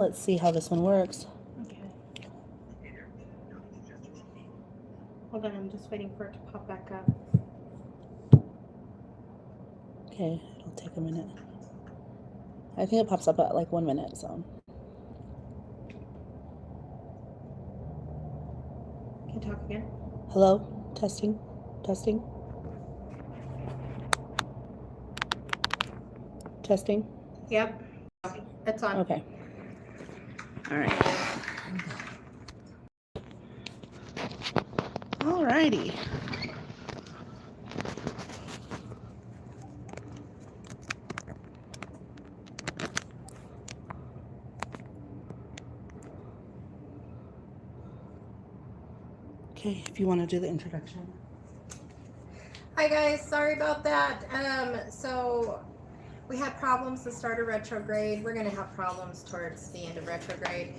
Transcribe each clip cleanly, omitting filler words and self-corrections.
Let's see how this one works. Okay. Hold on, I'm just waiting for it to pop back up. Okay, it'll take a minute. I think it pops up at like 1 minute, so. Can you talk again? Hello? Testing? Testing? Testing? Yep. It's on. Okay. All right. All righty. Okay, if you want to do the introduction. Hi guys, sorry about that. So we had problems to start a retrograde. We're gonna have problems towards the end of retrograde.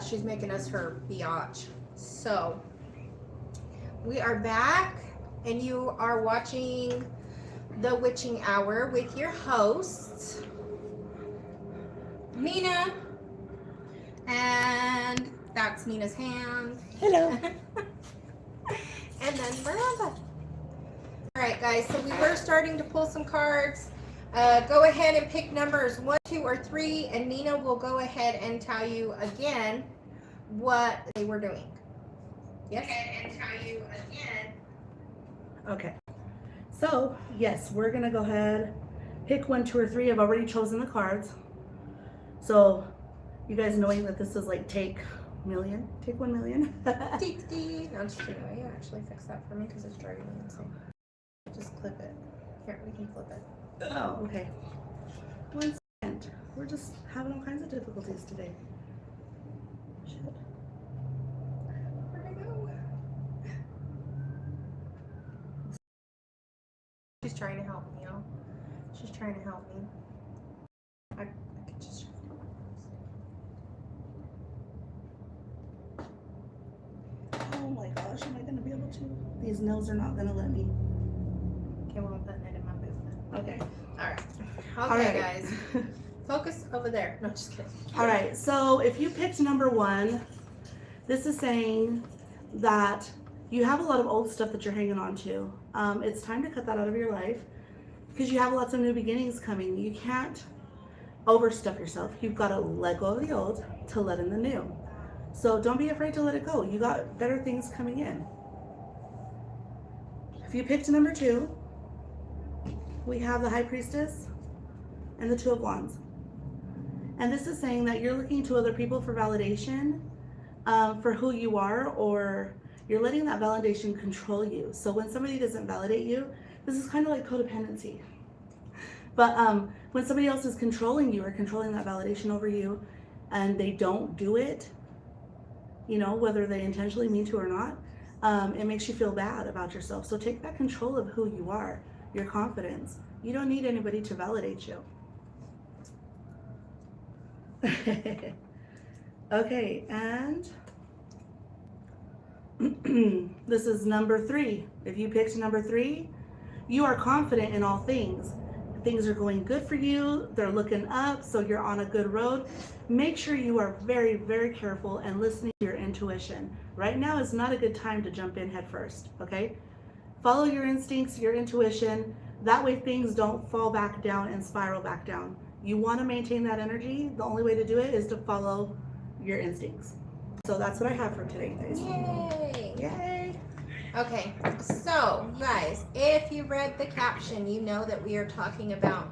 She's making us her biatch. So we are back, and you are watching The Witching Hour with your hosts, Nina, and that's Nina's hand. Hello. And then Miranda. All right, guys, so we were starting to pull some cards. Go ahead and pick numbers 1, 2, or 3, and Nina will go ahead and tell you again what they were doing. Yes? And tell you again. Okay. So, yes, we're going to go ahead, pick 1, 2, or 3. I've already chosen the cards. So, you guys knowing that this is like take 1 million. No, I'm just kidding. Will you actually fix that for me? Because it's driving me insane. Just clip it. Here, we can flip it. Oh, okay. 1 second. We're just having all kinds of difficulties today. Shit. Where'd it go? She's trying to help me, y'all. She's trying to help me. I could just. Oh my gosh, am I going to be able to? These nails are not going to let me. Okay, well, I'm putting it in my booth. Okay. All right. All Okay, right. guys. Focus over there. No, just kidding. All right, so if you picked number 1, this is saying that you have a lot of old stuff that you're hanging on to. It's time to cut that out of your life because you have lots of new beginnings coming. You can't overstuff yourself. You've got to let go of the old to let in the new. So don't be afraid to let it go. You got better things coming in. If you picked number 2, we have the High Priestess and the Two of Wands. And this is saying that you're looking to other people for validation for who you are, or you're letting that validation control you. So when somebody doesn't validate you, this is kind of like codependency. But when somebody else is controlling you or controlling that validation over you and they don't do it, you know, whether they intentionally mean to or not, it makes you feel bad about yourself. So take that control of who you are, your confidence. You don't need anybody to validate you. Okay, and this is number 3. If you picked number 3, you are confident in all things. Things are going good for you. They're looking up, so you're on a good road. Make sure you are very, very careful and listening to your intuition. Right now is not a good time to jump in head first, okay? Follow your instincts, your intuition. That way things don't fall back down and spiral back down. You want to maintain that energy. The only way to do it is to follow your instincts. So that's what I have for today, guys. Yay! Yay! Okay, so guys, if you read the caption, you know that we are talking about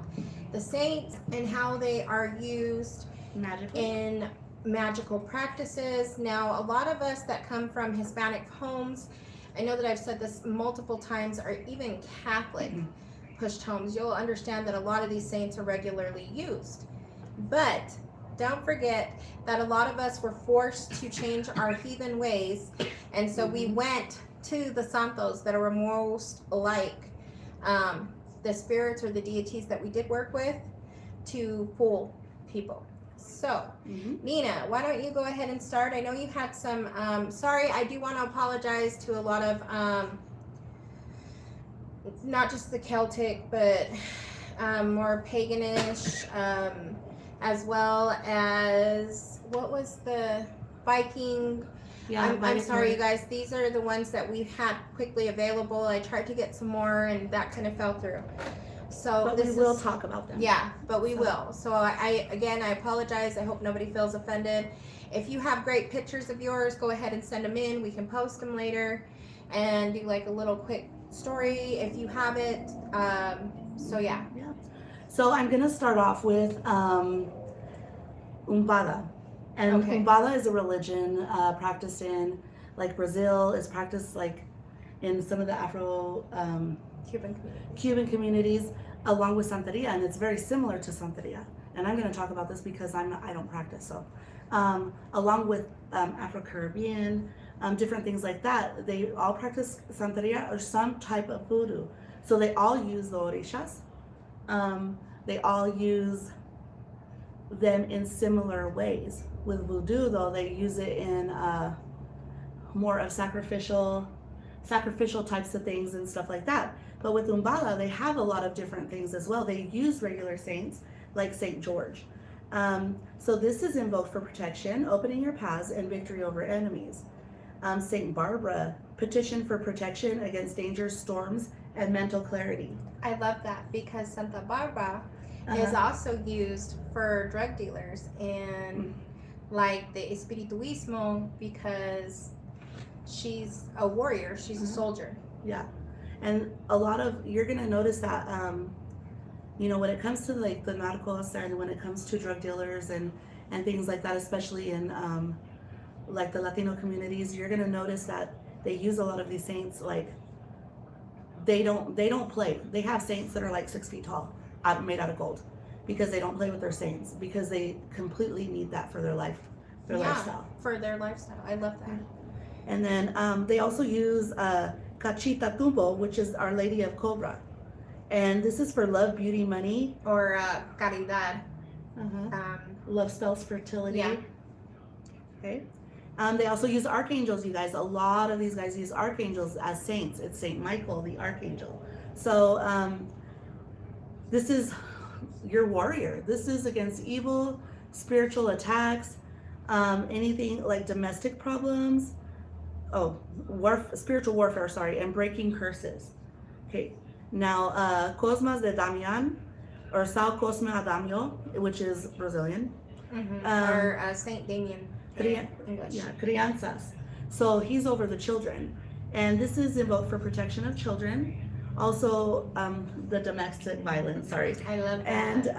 the saints and how they are used in magical practices. Now, a lot of us that come from Hispanic homes, I know that I've said this multiple times, or even Catholic pushed homes, you'll understand that a lot of these saints are regularly used. But don't forget that a lot of us were forced to change our heathen ways, and so we went to the santos that are most like the spirits or the deities that we did work with to fool people. So, Nina, why don't you go ahead and start? I know you had some, sorry, I do want to apologize to a lot of, not just the Celtic, but more paganish as well as what was the Viking. I'm sorry, you guys. These are the ones that we had quickly available. I tried to get some more, and that kind of fell through. So But we will talk about them. Yeah, but we will. So I apologize. I hope nobody feels offended. If you have great pictures of yours, go ahead and send them in. We can post them later and do like a little quick story if you have it. So yeah. So I'm gonna start off with Umbanda. And Okay. Umbanda is a religion practiced in like Brazil, is practiced like in some of the Afro Cuban communities, along with Santeria, and it's very similar to Santeria. And I'm going to talk about this because I don't practice. So, along with Afro-Caribbean, different things like that, they all practice Santeria or some type of voodoo. So they all use the orishas. They all use them in similar ways. With voodoo, though, they use it in more of sacrificial types of things and stuff like that. But with Umbanda, they have a lot of different things as well. They use regular saints like Saint George. So this is invoked for protection, opening your paths, and victory over enemies. Saint Barbara, petition for protection against dangers, storms, and mental clarity. I love that because Santa Barbara is also used for drug dealers and like the Espirituismo because she's a warrior, she's a soldier. Yeah. And a lot of, you're going to notice that, you know, when it comes to like the narcos and when it comes to drug dealers and things like that, especially in like the Latino communities, you're going to notice that they use a lot of these saints. Like they don't play. They have saints that are like 6 feet tall, made out of gold, because they don't play with their saints, because they completely need that for their lifestyle. For their lifestyle. I love that. And then they also use Cachita Tumbo, which is Our Lady of Cobra. And this is for love, beauty, money. Or caridad. Love spells fertility. Yeah. Okay. They also use archangels, you guys. A lot of these guys use archangels as saints. It's Saint Michael, the archangel. So this is your warrior. This is against evil, spiritual attacks, anything like domestic problems. Spiritual warfare, and breaking curses. Okay. Now, Cosmas de Damian, or São Cosme Adamio, which is Brazilian. Or Saint Damien. Crianças. So he's over the children. And this is invoked for protection of children. Also, the domestic violence, I love that. And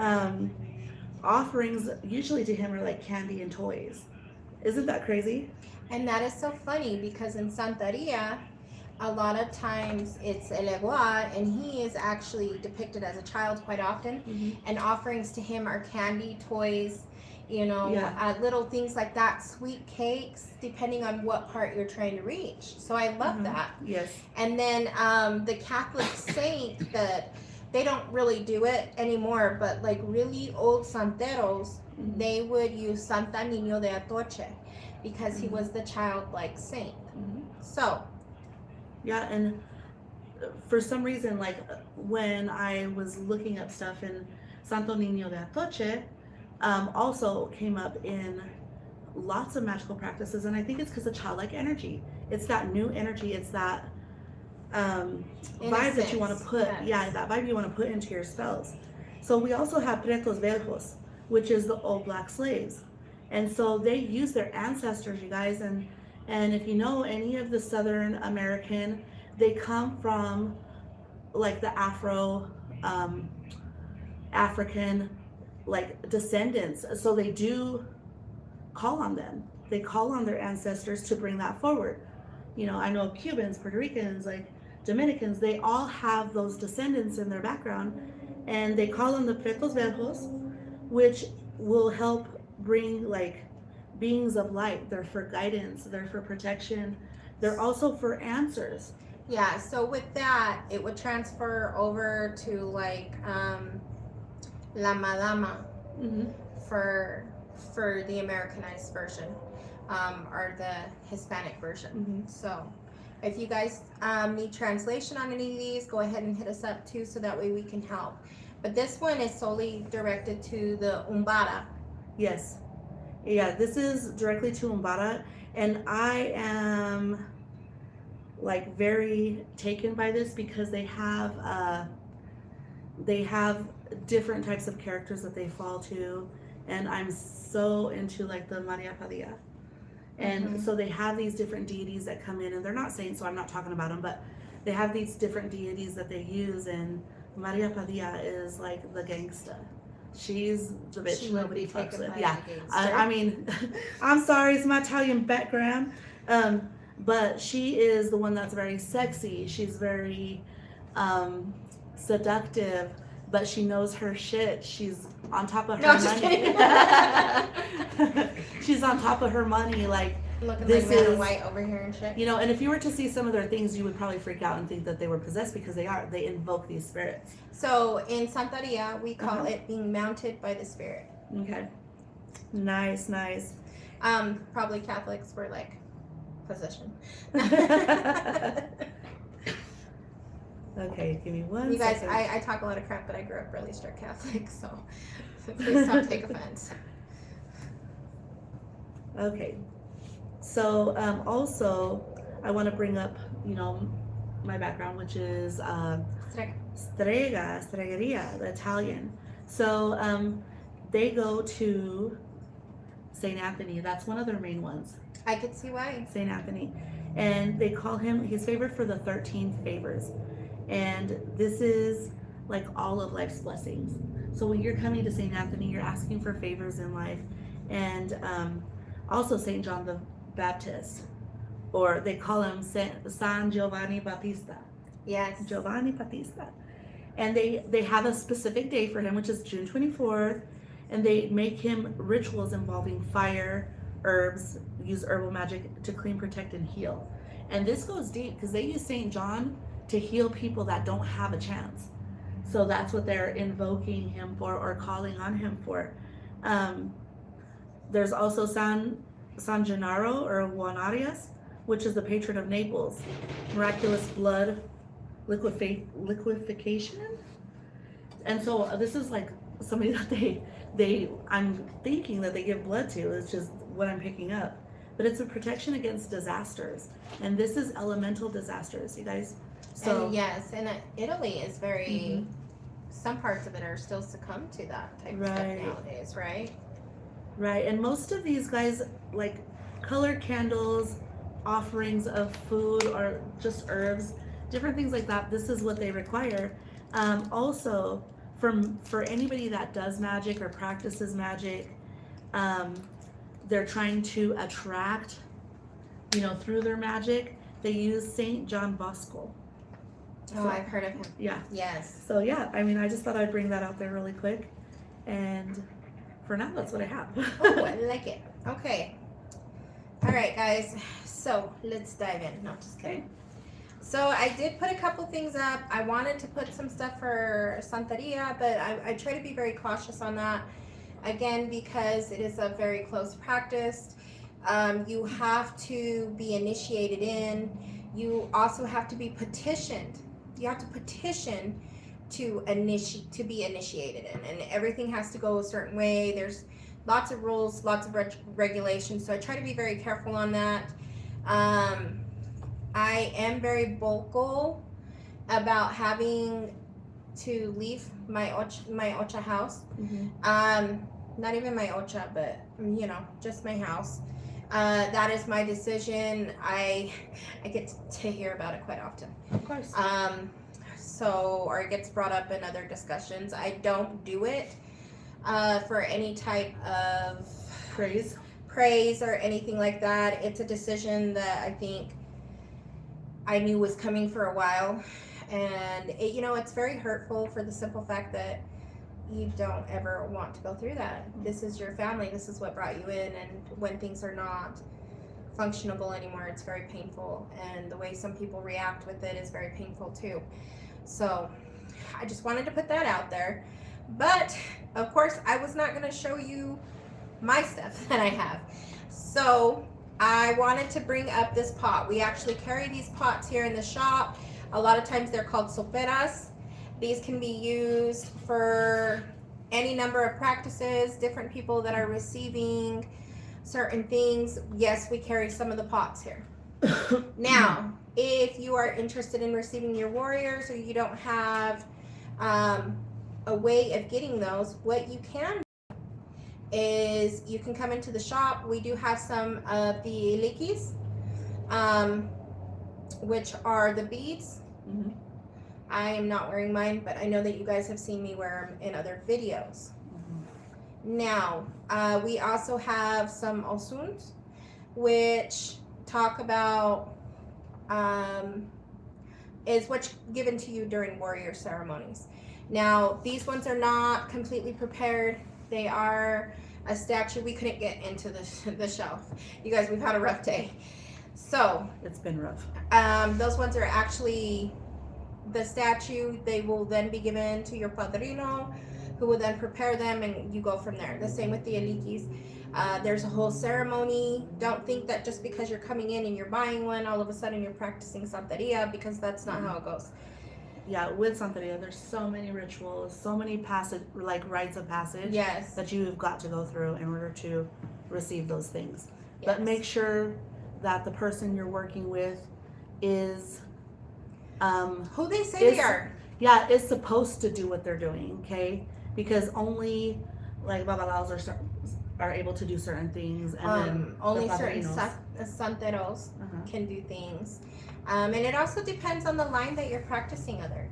offerings usually to him are like candy and toys. Isn't that crazy? And that is so funny because in Santeria, a lot of times it's El Egua, and he is actually depicted as a child quite often. And offerings to him are candy, toys, you know, little things like that, sweet cakes, depending on what part you're trying to reach. So I love that. Yes. And then the Catholic saint that they don't really do it anymore, but like really old santeros, they would use Santa Niño de Atoche because he was the childlike saint. So yeah, and for some reason, like when I was looking up stuff, in Santo Niño de Atoche also came up in lots of magical practices, and I think it's because of childlike energy. It's that new energy. It's that vibe that you want to put. Yes. That vibe you want to put into your spells. So we also have Pretos Viejos, which is the old black slaves, and so they use their ancestors, you guys, and if you know any of the Southern American, they come from like the African like descendants. So they do call on them. They call on their ancestors to bring that forward. You know, I know Cubans, Puerto Ricans, like Dominicans, they all have those descendants in their background, and they call on the Pretos Viejos, which will help bring like beings of light. They're for guidance, they're for protection, they're also for answers. Yeah, so with that, it would transfer over to like La Madama for the Americanized version, or the Hispanic version. So if you guys need translation on any of these, go ahead and hit us up too, so that way we can help. But this one is solely directed to the Umbanda Yes. Yeah, this is directly to Umbara, and I am like very taken by this because they have different types of characters that they fall to, and I'm so into like the Maria Padilla. And so they have these different deities that come in, and they're not saints, so I'm not talking about them, but they have these different deities that they use, and Maria Padilla is like the gangsta. She's the bitch nobody fucks with. Yeah, I mean, I'm sorry, it's my Italian background, but she is the one that's very sexy. She's very seductive, but she knows her shit. She's on top of her money. She's on top of her money, like Looking this like Man in is White over here and shit. you know. And if you were to see some of their things, you would probably freak out and think that they were possessed because they invoke these spirits. So in Santeria, we call it being mounted by the spirit. Okay, nice. Probably Catholics were like possession. Okay, give me one You guys, second. I talk a lot of crap, but I grew up really strict Catholic, so please don't take offense. Okay, so also I want to bring up, you know, my background, which is Stregheria, the Italian. So they go to Saint Anthony. That's one of their main ones. I could see why. Saint Anthony, and they call him. He's favored for the 13 favors, and this is like all of life's blessings. So when you're coming to Saint Anthony, you're asking for favors in life, and also Saint John the Baptist, or they call him San Giovanni Battista. Yes. Giovanni Battista. And they have a specific day for him, which is June 24th, and they make him rituals involving fire, herbs, use herbal magic to clean, protect, and heal. And this goes deep because they use Saint John to heal people that don't have a chance. So that's what they're invoking him for or calling on him for. There's also San Gennaro or Juanarias, which is the patron of Naples. Miraculous blood liquefaction. And so this is like somebody that I'm thinking that they give blood to. It's just what I'm picking up. But it's a protection against disasters. And this is elemental disasters, you guys. So and yes, and Italy is very, some parts of it are still succumb to that type of stuff nowadays, right? Right, and most of these guys like colored candles, offerings of food or just herbs, different things like that. This is what they require. Also, for anybody that does magic or practices magic, they're trying to attract, you know, through their magic. They use Saint John Bosco. Oh, I've heard of him. Yeah. Yes. So yeah, I mean, I just thought I'd bring that out there really quick, and for now, that's what I have. Oh, I like it. Okay. All right, guys. So let's dive in. No, just kidding. So I did put a couple things up. I wanted to put some stuff for Santeria, but I try to be very cautious on that. Again, because it is a very close practice. You have to be initiated in. You also have to be petitioned. You have to petition to be initiated in, and everything has to go a certain way. There's lots of rules, lots of regulations, so I try to be very careful on that. I am very vocal about having to leave my ocha house. Not even my ocha, but you know, just my house. That is my decision. I get to hear about it quite often. Of course. Or it gets brought up in other discussions. I don't do it for any type of praise or anything like that. It's a decision that I think I knew was coming for a while, and it's very hurtful for the simple fact that you don't ever want to go through that. This is your family. This is what brought you in, and when things are not functionable anymore, it's very painful, and the way some people react with it is very painful too. So I just wanted to put that out there. But of course, I was not going to show you my stuff that I have. So I wanted to bring up this pot. We actually carry these pots here in the shop. A lot of times they're called soperas. These can be used for any number of practices, different people that are receiving certain things. Yes, we carry some of the pots here. Now, if you are interested in receiving your warriors, or you don't have a way of getting those, what you can do is you can come into the shop. We do have some of the likis, which are the beads. Mm-hmm. I am not wearing mine, but I know that you guys have seen me wear them in other videos. Mm-hmm. Now, we also have some osuns, which talk about is what's given to you during warrior ceremonies. Now, these ones are not completely prepared. They are a statue. We couldn't get into the shelf. You guys, we've had a rough day. So It's been rough. those ones are actually the statue. They will then be given to your padrino, who will then prepare them, and you go from there. The same with the alikis. There's a whole ceremony. Don't think that just because you're coming in and you're buying one, all of a sudden you're practicing Santeria, because that's not how it goes. Yeah, with Santeria, there's so many rituals, so many passage, like rites of passage, Yes. that you've got to go through in order to receive those things. Yes. But make sure that the person you're working with is, Who they say It's- they are. yeah, is supposed to do what they're doing, okay? Because only like babalaos are able to do certain things, and then Only the certain padrinos. santeros Uh-huh. can do things. And it also depends on the line that you're practicing under.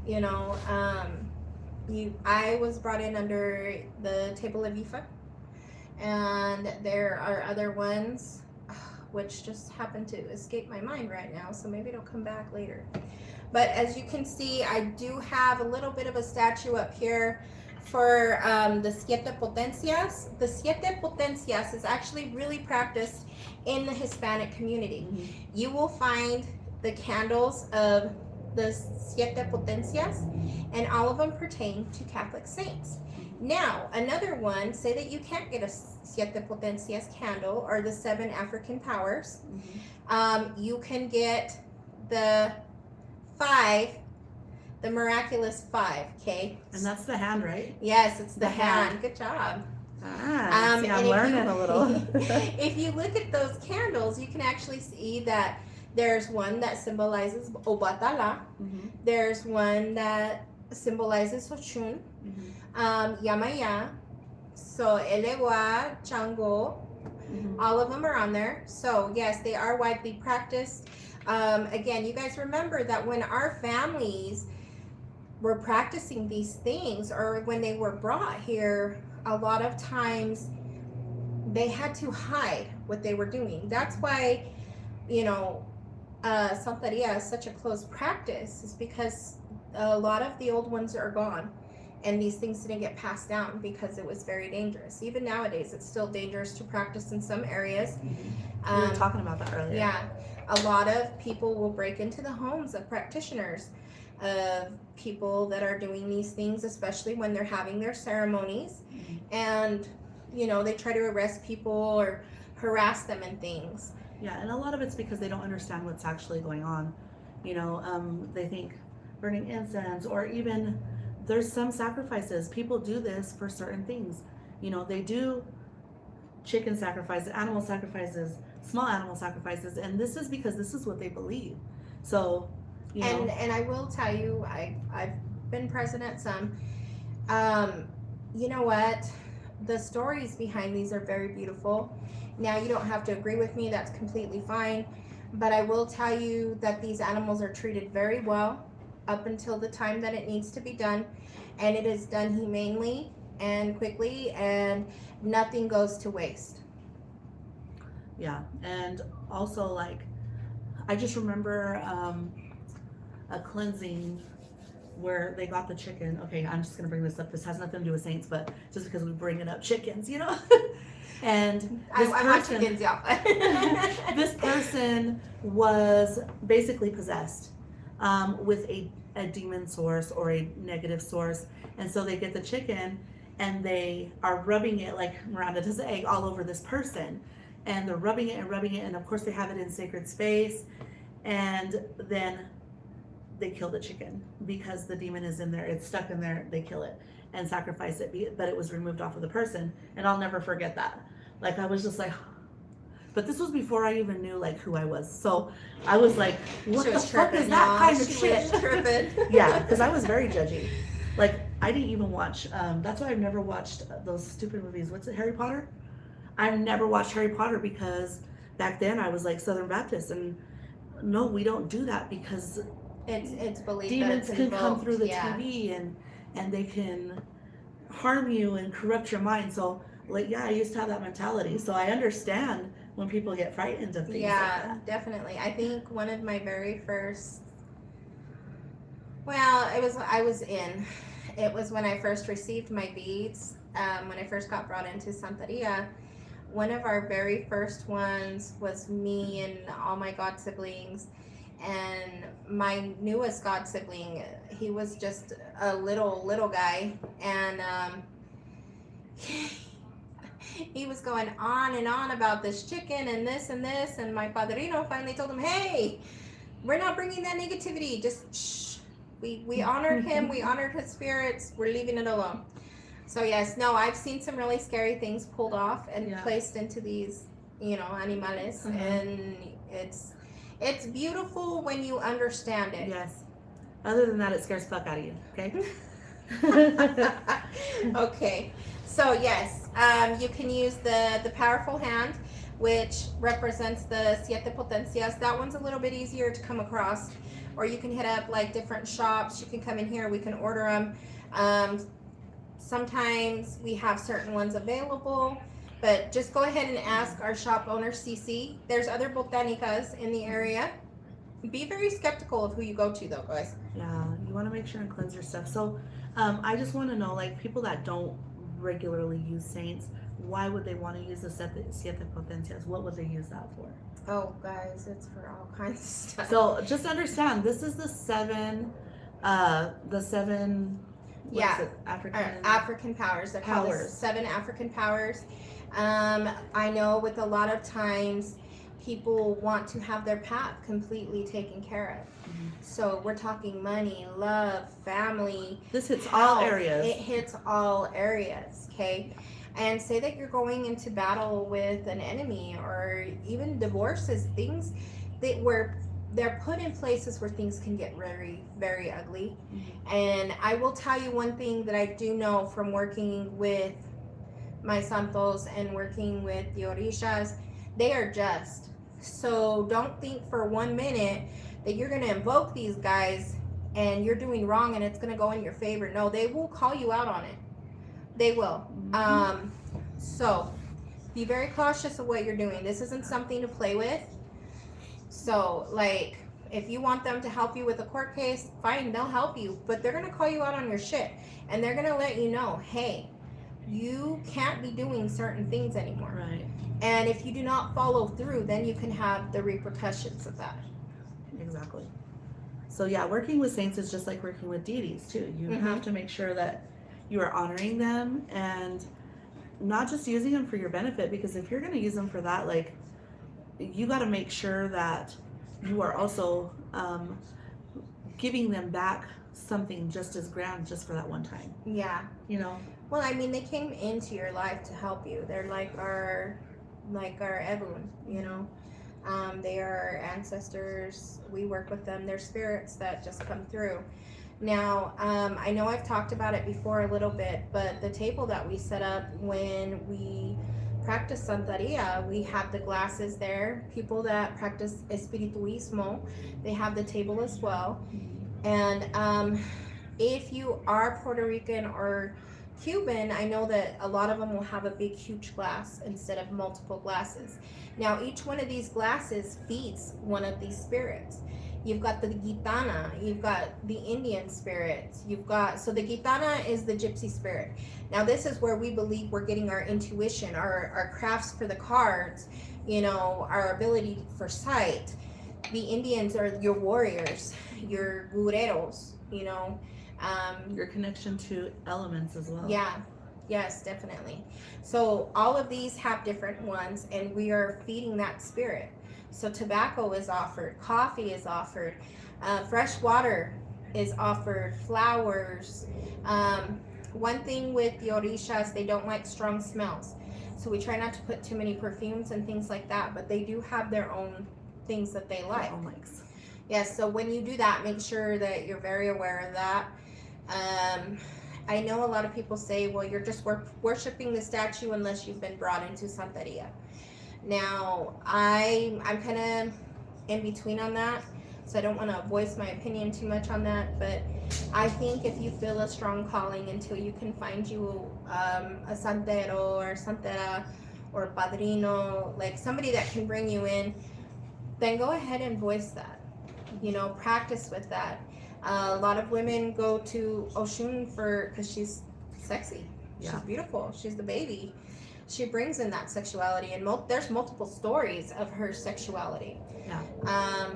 You know, I was brought in under the table of Ifa, and there are other ones which just happen to escape my mind right now, so maybe it'll come back later. But as you can see, I do have a little bit of a statue up here for the Siete Potencias. The Siete Potencias is actually really practiced in the Hispanic community. Mhm. You will find the candles of the Siete Potencias, and all of them pertain to Catholic saints. Now, another one, say that you can't get a Siete Potencias candle, or the 7 African powers. You can get the 5, the miraculous 5, okay? And that's the hand, right? Yes, it's the The hand. hand. Good job. Ah, see, I'm and if learning you- a little. If you look at those candles, you can actually see that there's one that symbolizes Obatala. Mhm, There's one that symbolizes Ochun, mhm, Yamaya, so Elewa, Chango. mhm. All of them are on there. So yes, they are widely practiced. Again, you guys remember that when our families were practicing these things, or when they were brought here, a lot of times they had to hide what they were doing. That's why, you know, Santeria is such a close practice, is because a lot of the old ones are gone, and these things didn't get passed down because it was very dangerous. Even nowadays, it's still dangerous to practice in some areas. We were talking about that earlier. Yeah, a lot of people will break into the homes of practitioners, of people that are doing these things, especially when they're having their ceremonies, Mhm. and you know, they try to arrest people or harass them and things. Yeah, and a lot of it's because they don't understand what's actually going on. You know, they think burning incense, or even there's some sacrifices. People do this for certain things. You know, they do chicken sacrifices, animal sacrifices, small animal sacrifices, and this is because this is what they believe. So, you know, And I will tell you, I've been present at some. You know what? The stories behind these are very beautiful. Now, you don't have to agree with me, that's completely fine. But I will tell you that these animals are treated very well up until the time that it needs to be done. And it is done humanely and quickly, and nothing goes to waste. yeah, and also like, I just remember a cleansing where they got the chicken. Okay, I'm just gonna bring this up. This has nothing to do with saints, but just because we bring it up, chickens, you know. And I this want person, chickens, y'all. this person was basically possessed with a demon source or a negative source, and so they get the chicken and they are rubbing it like Miranda does the egg all over this person, and they're rubbing it, and of course they have it in sacred space, and then they kill the chicken because the demon is in there, it's stuck in there, they kill it. and sacrifice it, but it was removed off of the person. And I'll never forget that. Like, I was just like, but this was before I even knew like who I was. So I was like, what She the was fuck tripping, is that y'all. kind of She shit? was tripping. Yeah, because I was very judgy. Like, I didn't even watch, that's why I've never watched those stupid movies. What's it, Harry Potter? I've never watched Harry Potter because back then I was like Southern Baptist, and no, we don't do that because It's believed demons that it's can come invoked, through the yeah. TV and they can harm you and corrupt your mind. So like, yeah, I used to have that mentality. So I understand when people get frightened of things. Yeah, like definitely. I think one of my very first, well, it was when I first received my beads, when I first got brought into Santeria. One of our very first ones was me and all my god siblings, and my newest god sibling, he was just a little guy, and he was going on and on about this chicken and this, and my padrino finally told him, hey, we're not bringing that negativity, just shh. We honored him, we honored his spirits, we're leaving it alone. So yes, no, I've seen some really scary things pulled off and Yeah. placed into these, animales, and it's beautiful when you understand it. Yes. Other than that, it scares fuck out of you. Okay. Okay, so yes, you can use the powerful hand, which represents the siete potencias. That one's a little bit easier to come across, or you can hit up like different shops. You can come in here, we can order them. Sometimes we have certain ones available, but just go ahead and ask our shop owner, Cece. There's other botanicas in the area. Be very skeptical of who you go to, though, guys. Yeah, you want to make sure and cleanse your stuff. So, I just want to know, like, people that don't regularly use saints, why would they want to use the siete potencias? What would they use that for? Oh, guys, it's for all kinds of stuff. So, just understand, this is the seven. What Yeah. is it? African powers. They're called the Powers. 7 African powers. I know with a lot of times people want to have their path completely taken care of. Mhm. So we're talking money, love, family. This hits all health. areas. It hits all areas, okay? And say that you're going into battle with an enemy, or even divorces, things that were they're put in places where things can get very, very ugly. And I will tell you one thing that I do know from working with my santos and working with the orishas, they are just. So don't think for 1 minute that you're going to invoke these guys and you're doing wrong and it's going to go in your favor. No, they will call you out on it. They will. So be very cautious of what you're doing. This isn't something to play with. So, like, if you want them to help you with a court case, fine, they'll help you. But they're going to call you out on your shit. And they're going to let you know, hey, you can't be doing certain things anymore. Right. And if you do not follow through, then you can have the repercussions of that. Exactly. So yeah, working with saints is just like working with deities too. You have to make sure that you are honoring them and not just using them for your benefit, because if you're going to use them for that, like, you got to make sure that you are also giving them back something just as grand just for that one time. Yeah. You know? Well, I mean, they came into your life to help you. They're like our Evun, you know. They are our ancestors. We work with them. They're spirits that just come through. Now, I know I've talked about it before a little bit, but the table that we set up when we practice Santeria, we have the glasses there. People that practice Espirituismo, they have the table as well. And if you are Puerto Rican or Cuban, I know that a lot of them will have a big, huge glass instead of multiple glasses. Now, each one of these glasses feeds one of these spirits. You've got the Gitana, you've got the Indian spirits, so the Gitana is the gypsy spirit. Now, this is where we believe we're getting our intuition, our crafts for the cards, you know, our ability for sight. The Indians are your warriors, your guerreros, you know. Your connection to elements as well. Yeah, yes, definitely. So all of these have different ones, and we are feeding that spirit. So tobacco is offered, coffee is offered, fresh water is offered, flowers, one thing with the Orishas, they don't like strong smells. So we try not to put too many perfumes and things like that, but they do have their own things that they like. Their own likes. Yes, so when you do that, make sure that you're very aware of that. I know a lot of people say, well, you're just worshiping the statue unless you've been brought into Santeria. Now, I'm kind of in between on that, so I don't want to voice my opinion too much on that, but I think if you feel a strong calling until you can find you a santero or santera or padrino, like somebody that can bring you in, then go ahead and voice that. You know, practice with that. A lot of women go to Oshun because she's sexy. Yeah. She's beautiful. She's the baby. She brings in that sexuality, and there's multiple stories of her sexuality. Yeah.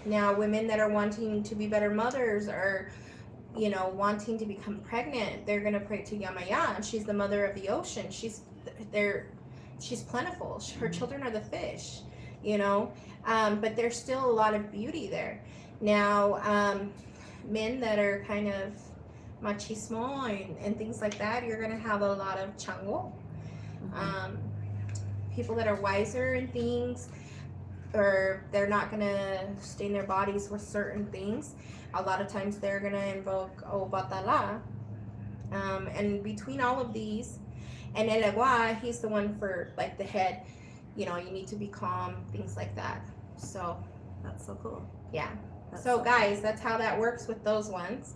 Now, women that are wanting to be better mothers or, you know, wanting to become pregnant, they're gonna pray to Yamaya, and she's the mother of the ocean. She's plentiful. Her children are the fish, you know. But there's still a lot of beauty there. Now, men that are kind of machismo and things like that, you're gonna have a lot of chango. People that are wiser in things, or they're not gonna stain their bodies with certain things. A lot of times they're gonna invoke Obatala. And between all of these, and El Agua, he's the one for like the head. You know, you need to be calm, things like that. So that's so cool. Yeah. That's So so guys, cool. that's how that works with those ones.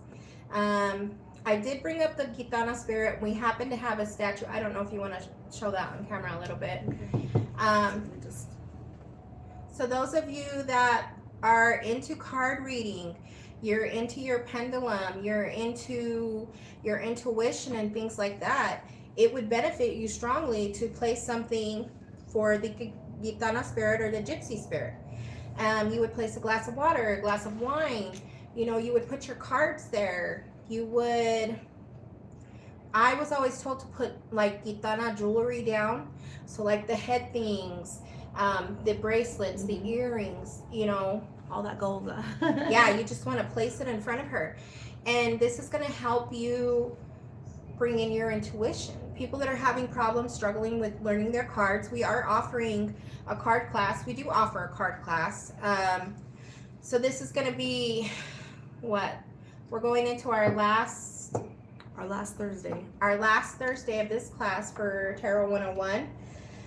I did bring up the Gitana spirit. We happen to have a statue. I don't know if you want to show that on camera a little bit. Let me just... So those of you that are into card reading, you're into your pendulum, you're into your intuition and things like that, it would benefit you strongly to place something for the Gitana spirit or the Gypsy spirit. You would place a glass of water, a glass of wine. You know, you would put your cards there. You would... I was always told to put like Gitana jewelry down. So like the head things, the bracelets, the earrings, you know. All that gold. Yeah, you just want to place it in front of her. And this is going to help you bring in your intuition. People that are having problems struggling with learning their cards, we are offering a card class. We do offer a card class. So this is going to be what? We're going into our last Thursday of this class for Tarot 101.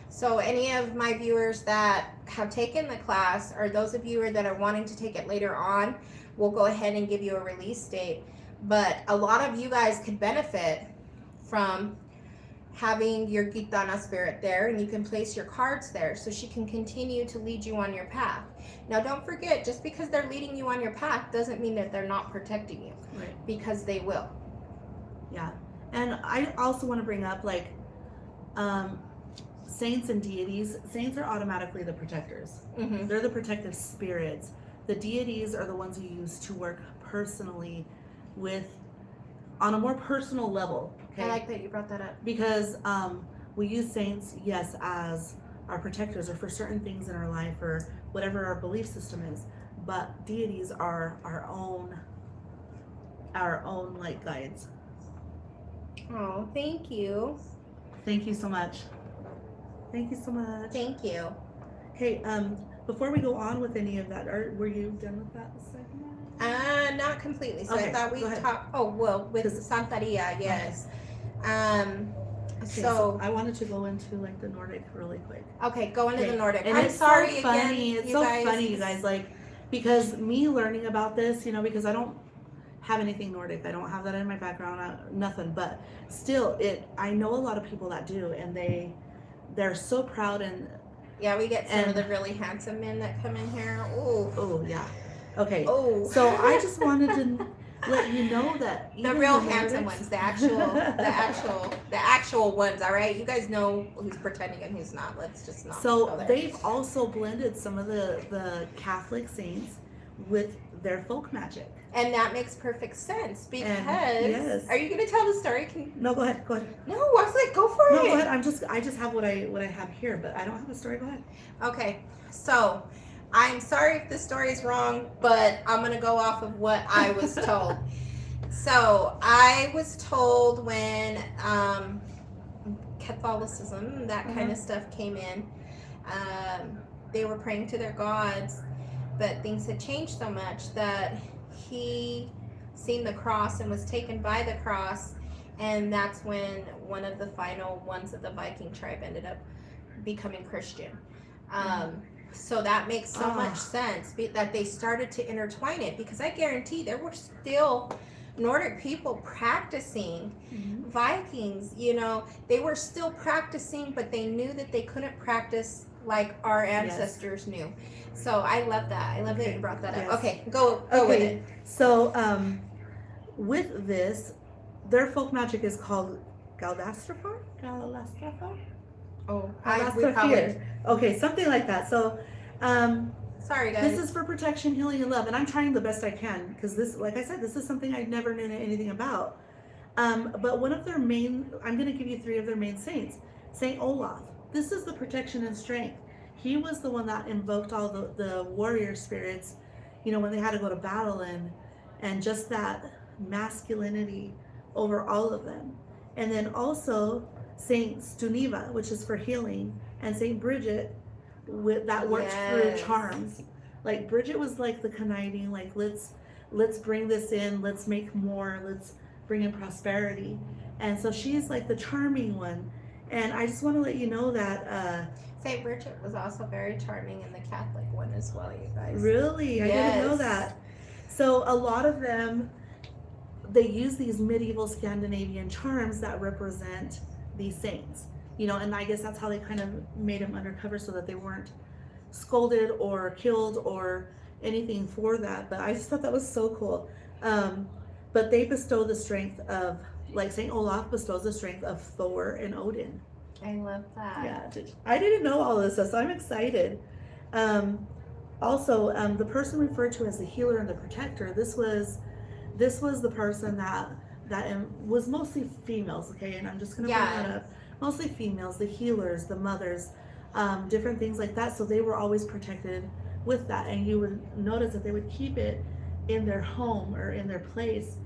So any of my viewers that have taken the class, or those of you that are wanting to take it later on, we'll go ahead and give you a release date. But a lot of you guys could benefit from having your Gitana spirit there, and you can place your cards there so she can continue to lead you on your path. Now don't forget, just because they're leading you on your path doesn't mean that they're not protecting you. Right. Because they will. Yeah. And I also want to bring up, like, saints and deities. Saints are automatically the protectors. Mm-hmm. They're the protective spirits. The deities are the ones you use to work personally with, on a more personal level. Okay? I like that you brought that up. Because we use saints, yes, as our protectors or for certain things in our life or whatever our belief system is. But deities are our own like guides. Oh, thank you. Thank you so much. Thank you so much. Thank you. Okay, before we go on with any of that, were you done with that segment? Not completely. So Okay, I thought we go ahead. talked. Oh, well, with 'Cause- Santeria, yes. Okay, So I wanted to go into like the Nordic really quick. okay, go into Okay, the Nordic. And I'm it's sorry so funny. again. It's so funny, you guys. Like, because me learning about this, you know, because I don't have anything Nordic. I don't have that in my background. Nothing. But still, I know a lot of people that do, and they're so proud and. Yeah, we get some of and- the really handsome men that come in here. Ooh. Oh yeah. Okay. Oh. So I just wanted to let you know that The even real the handsome Nordics- ones, the actual ones, all right? You guys know who's pretending and who's not. Let's just not go So there. they've also blended some of the Catholic saints with their folk magic. And that makes perfect sense because yes. are you gonna tell the story? No, go ahead. Go ahead. No, I was like, go for No, it. go ahead. I just have what I have here, but I don't have a story. Go ahead. Okay, so I'm sorry if the story is wrong, but I'm gonna go off of what I was told. So I was told when Catholicism, that kind of stuff came in, they were praying to their gods, but things had changed so much that he seen the cross and was taken by the cross, and that's when one of the final ones of the Viking tribe ended up becoming Christian. So that makes so much sense that they started to intertwine it, because I guarantee there were still Nordic people practicing. Vikings, you know, they were still practicing, but they knew that they couldn't practice like our ancestors knew. So I love that. I love that you brought that up. Okay, go with it. So with this, their folk magic is called Galdastrafar? Oh, Okay, something like that. So sorry guys. this is for protection, healing, and love, and I'm trying the best I can, because this, like I said, this is something I never knew anything about. But one of their main, I'm going to give you 3 of their main saints. Saint Olaf. This is the protection and strength. He was the one that invoked all the warrior spirits, you know, when they had to go to battle, and just that masculinity over all of them. And then also Saint Stuniva, which is for healing, and Saint Bridget, that worked through charms. Like Bridget was like the conniving, like let's bring this in, let's make more, let's bring in prosperity. And so she's like the charming one. And I just want to let you know that Saint Bridget was also very charming in the Catholic one as well, you guys. Really? I didn't know that. So a lot of them, they use these medieval Scandinavian charms that represent these saints, you know, and I guess that's how they kind of made them undercover, so that they weren't scolded or killed or anything for that. But I just thought that was so cool. But they bestow the strength of, like Saint Olaf bestows the strength of Thor and Odin. I love that. Yeah, I didn't know all this stuff, so I'm excited. Also, the person referred to as the healer and the protector, this was the person that was mostly females, okay, and I'm just gonna bring that up. Mostly females, the healers, the mothers, different things like that. So they were always protected with that, and you would notice that they would keep it in their home or in their place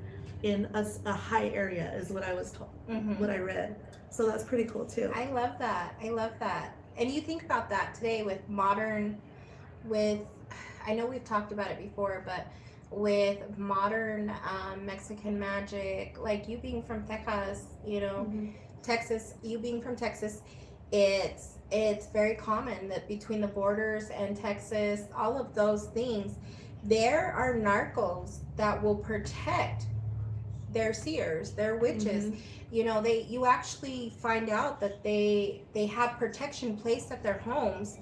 in a high area, is what I was told, what I read. So that's pretty cool too. I love that. And you think about that today with I know we've talked about it before, but with modern Mexican magic, like you being from Texas, you know, Texas, you being from Texas, it's very common that between the borders and Texas, all of those things, there are narcos that will protect their seers, their witches. You know, you actually find out that they have protection placed at their homes,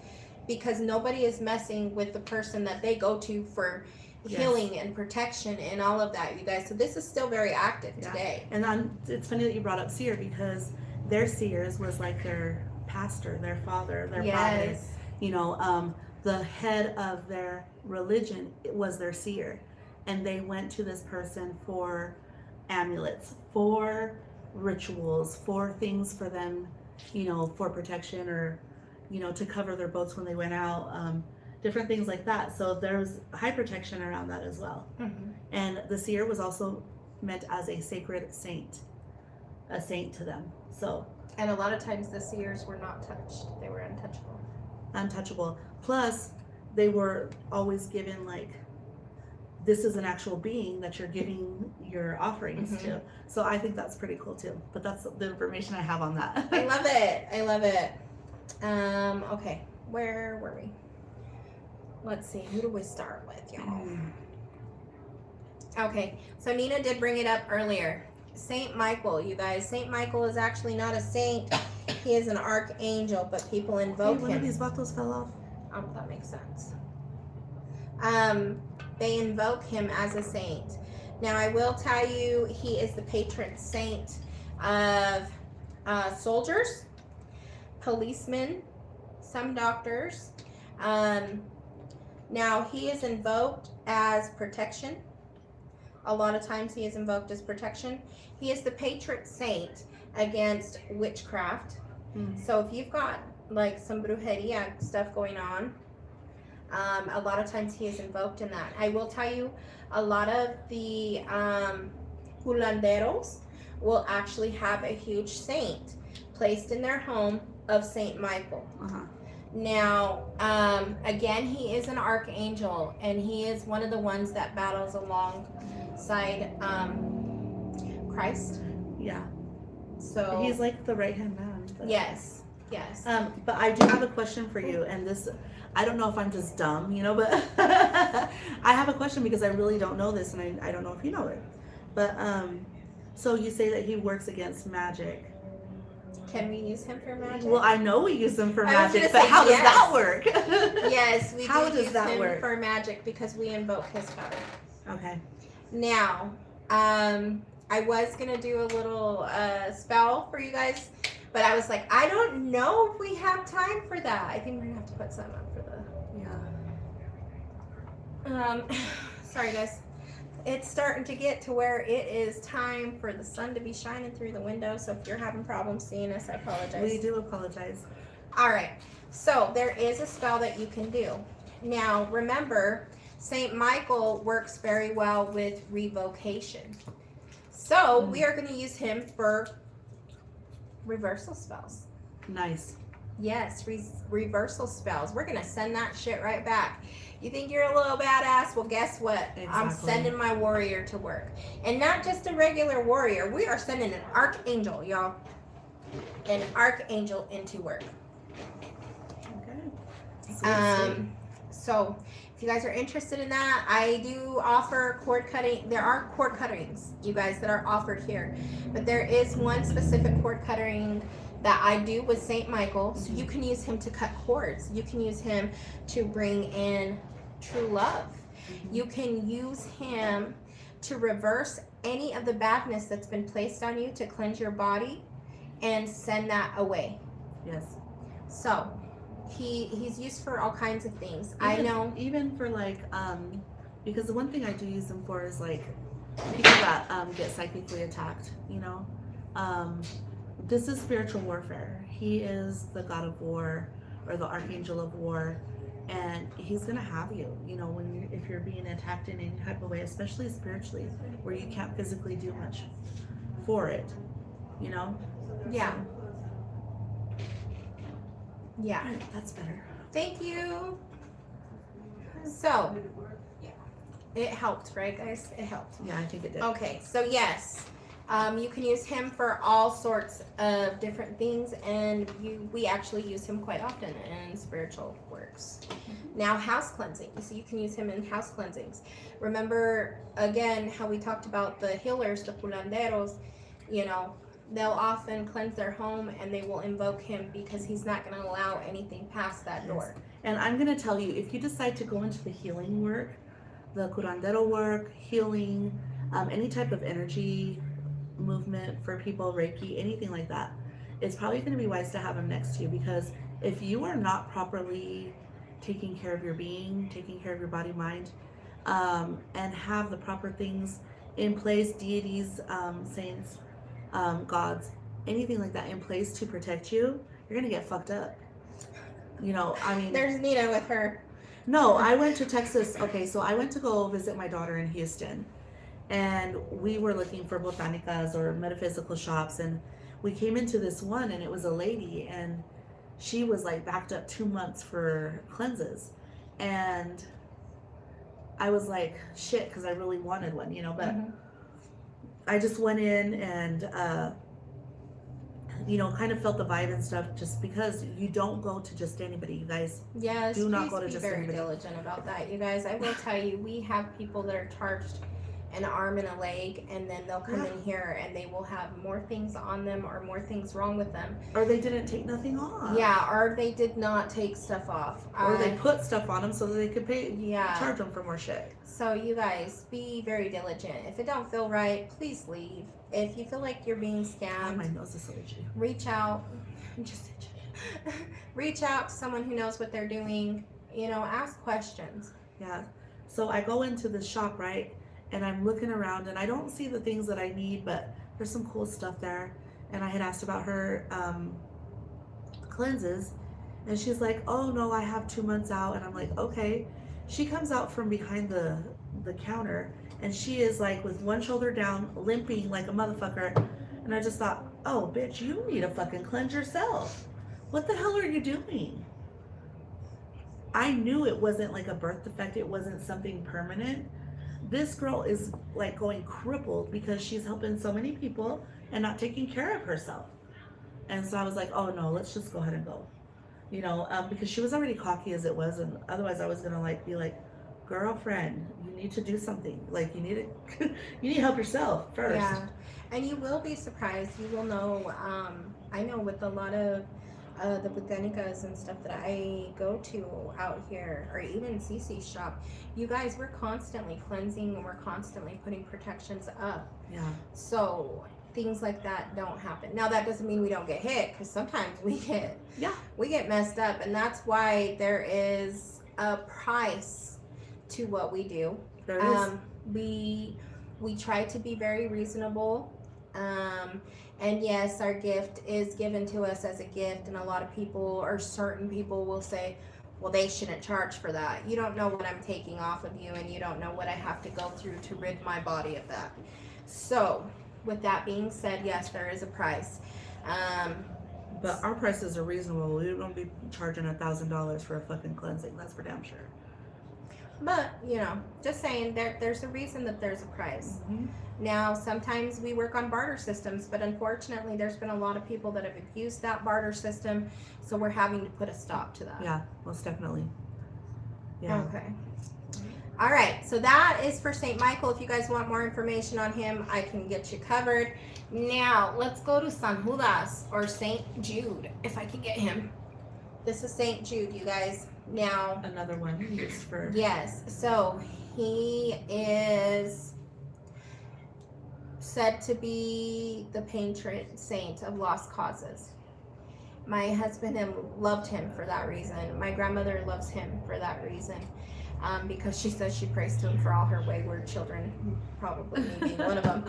because nobody is messing with the person that they go to for healing and protection and all of that, you guys. So this is still very active today. And it's funny that you brought up seer, because their seers was like their pastor, their father, their father. You know, the head of their religion was their seer, and they went to this person for amulets, for rituals, for things for them, you know, for protection, or you know, to cover their boats when they went out, different things like that. So there's high protection around that as well. And the seer was also meant as a sacred saint, a saint to them. So, and a lot of times the seers were not touched, they were untouchable. Plus they were always given, like, this is an actual being that you're giving your offerings to. So I think that's pretty cool too. But that's the information I have on that. I love it. Okay, where were we? Let's see, who do we start with, y'all? Okay, so Nina did bring it up earlier. Saint Michael, you guys. Saint Michael is actually not a saint. He is an archangel, but people invoke him. One of these bottles fell off. Oh, that makes sense. They invoke him as a saint. Now, I will tell you, he is the patron saint of soldiers, policemen, some doctors. Now, he is invoked as protection. A lot of times he is invoked as protection. He is the patron saint against witchcraft. So if you've got like some brujeria stuff going on, a lot of times he is invoked in that. I will tell you, a lot of the curanderos will actually have a huge saint placed in their home of Saint Michael. Uh-huh. Now, again, he is an archangel, and he is one of the ones that battles alongside Christ. Yeah. So He's like the right-hand man. But... yes. But I do have a question for you, and this, I don't know if I'm just dumb, you know, but I have a question because I really don't know this, and I don't know if you know it. But, so you say that he works against magic. Can we use him for magic? Well, I know we use him for I was magic, gonna but say how does yes. that work? Yes, we How do does use that him work? for magic because we invoke his power. Okay. Now, I was gonna do a little spell for you guys, but I was like, I don't know if we have time for that. I think we're gonna have to put some up for the. Yeah. Sorry guys. It's starting to get to where it is time for the sun to be shining through the window. So if you're having problems seeing us, I apologize. We do apologize. All right. So there is a spell that you can do. Now, remember, Saint Michael works very well with revocation. So we are going to use him for reversal spells. Nice. Yes, reversal spells. We're going to send that shit right back. You think you're a little badass? Well, guess what? Exactly. I'm sending my warrior to work. And not just a regular warrior. We are sending an archangel, y'all. An archangel into work. Okay. Sweet. So if you guys are interested in that, I do offer cord cutting. There are cord cuttings, you guys, that are offered here. But there is one specific cord cutting that I do with Saint Michael. So you can use him to cut cords. You can use him to bring in true love. You can use him to reverse any of the badness that's been placed on you, to cleanse your body and send that away. Yes. So he's used for all kinds of things. Even, I know. Even for like, because the one thing I do use them for is like people that get psychically attacked, you know. This is spiritual warfare. He is the god of war, or the archangel of war, and he's gonna have you, you know, when if you're being attacked in any type of way, especially spiritually, where you can't physically do much for it, you know. Yeah. Yeah. All right, that's better. Thank you. So it helped, right, guys? It helped. Yeah, I think it did. Okay, so yes, you can use him for all sorts of different things, and we actually use him quite often in spiritual works. Now, house cleansing. So you can use him in house cleansings. Remember, again, how we talked about the healers, the curanderos, you know, they'll often cleanse their home and they will invoke him because he's not going to allow anything past that door. And I'm going to tell you, if you decide to go into the healing work, the curandero work, healing, any type of energy movement for people, Reiki, anything like that, it's probably going to be wise to have him next to you, because if you are not properly taking care of your being, taking care of your body, mind, and have the proper things in place, deities, saints, gods, anything like that in place to protect you, you're going to get fucked up. You know, I mean, There's Nina with her. no, I went to Texas. Okay, so I went to go visit my daughter in Houston, and we were looking for botanicas or metaphysical shops, and we came into this one, and it was a lady, and she was like backed up 2 months for cleanses, and I was like, shit, because I really wanted one, you know, but I just went in and you know, kind of felt the vibe and stuff, just because you don't go to just anybody, you guys. Yes, Do not please go to be just very anybody. diligent about that, you guys. I will tell you, we have people that are charged an arm and a leg, and then they'll come in here and they will have more things on them or more things wrong with them. Or they didn't take nothing off. Yeah, or they did not take stuff off. Or they put stuff on them so that they could pay, Yeah. charge them for more shit. So you guys, be very diligent. If it don't feel right, please leave. If you feel like you're being Oh, scammed, my nose is so itchy. reach out. Just reach out to someone who knows what they're doing. You know, ask questions. Yeah. So I go into the shop, right? And I'm looking around and I don't see the things that I need, but there's some cool stuff there. And I had asked about her cleanses, and she's like, oh no, I have 2 months out. And I'm like, okay. She comes out from behind the counter and she is like with one shoulder down, limping like a motherfucker. And I just thought, oh, bitch, you need to fucking cleanse yourself. What the hell are you doing? I knew it wasn't like a birth defect. It wasn't something permanent. This girl is like going crippled because she's helping so many people and not taking care of herself. And so I was like, oh no, let's just go ahead and go. You know, because she was already cocky as it was, and otherwise I was gonna like be like, girlfriend, you need to do something. Like you need to, you need to help yourself first. Yeah, and you will be surprised. You will know. I know with a lot of the botanicas and stuff that I go to out here, or even Cece's shop, you guys, we're constantly cleansing and we're constantly putting protections up. Yeah. So things like that don't happen. Now that doesn't mean we don't get hit, because sometimes we get messed up, and that's why there is a price to what we do. There is. We try to be very reasonable. And yes, our gift is given to us as a gift, and a lot of people, or certain people, will say, well, they shouldn't charge for that. You don't know what I'm taking off of you, and you don't know what I have to go through to rid my body of that. So with that being said, yes, there is a price. But our prices are reasonable. We don't be charging $1,000 for a fucking cleansing. That's for damn sure. But, you know, just saying, there's a reason that there's a price. Mm-hmm. Now, sometimes we work on barter systems, but unfortunately, there's been a lot of people that have abused that barter system, so we're having to put a stop to that. Yeah, most definitely. Yeah. Okay. All right, so that is for St. Michael. If you guys want more information on him, I can get you covered. Now, let's go to San Judas, or St. Jude, if I can get him. This is St. Jude, you guys. Now, Another one used for. yes, so he is said to be the patron saint of lost causes. My husband loved him for that reason. My grandmother loves him for that reason, because she says she prays to him for all her wayward children, probably me being one of them.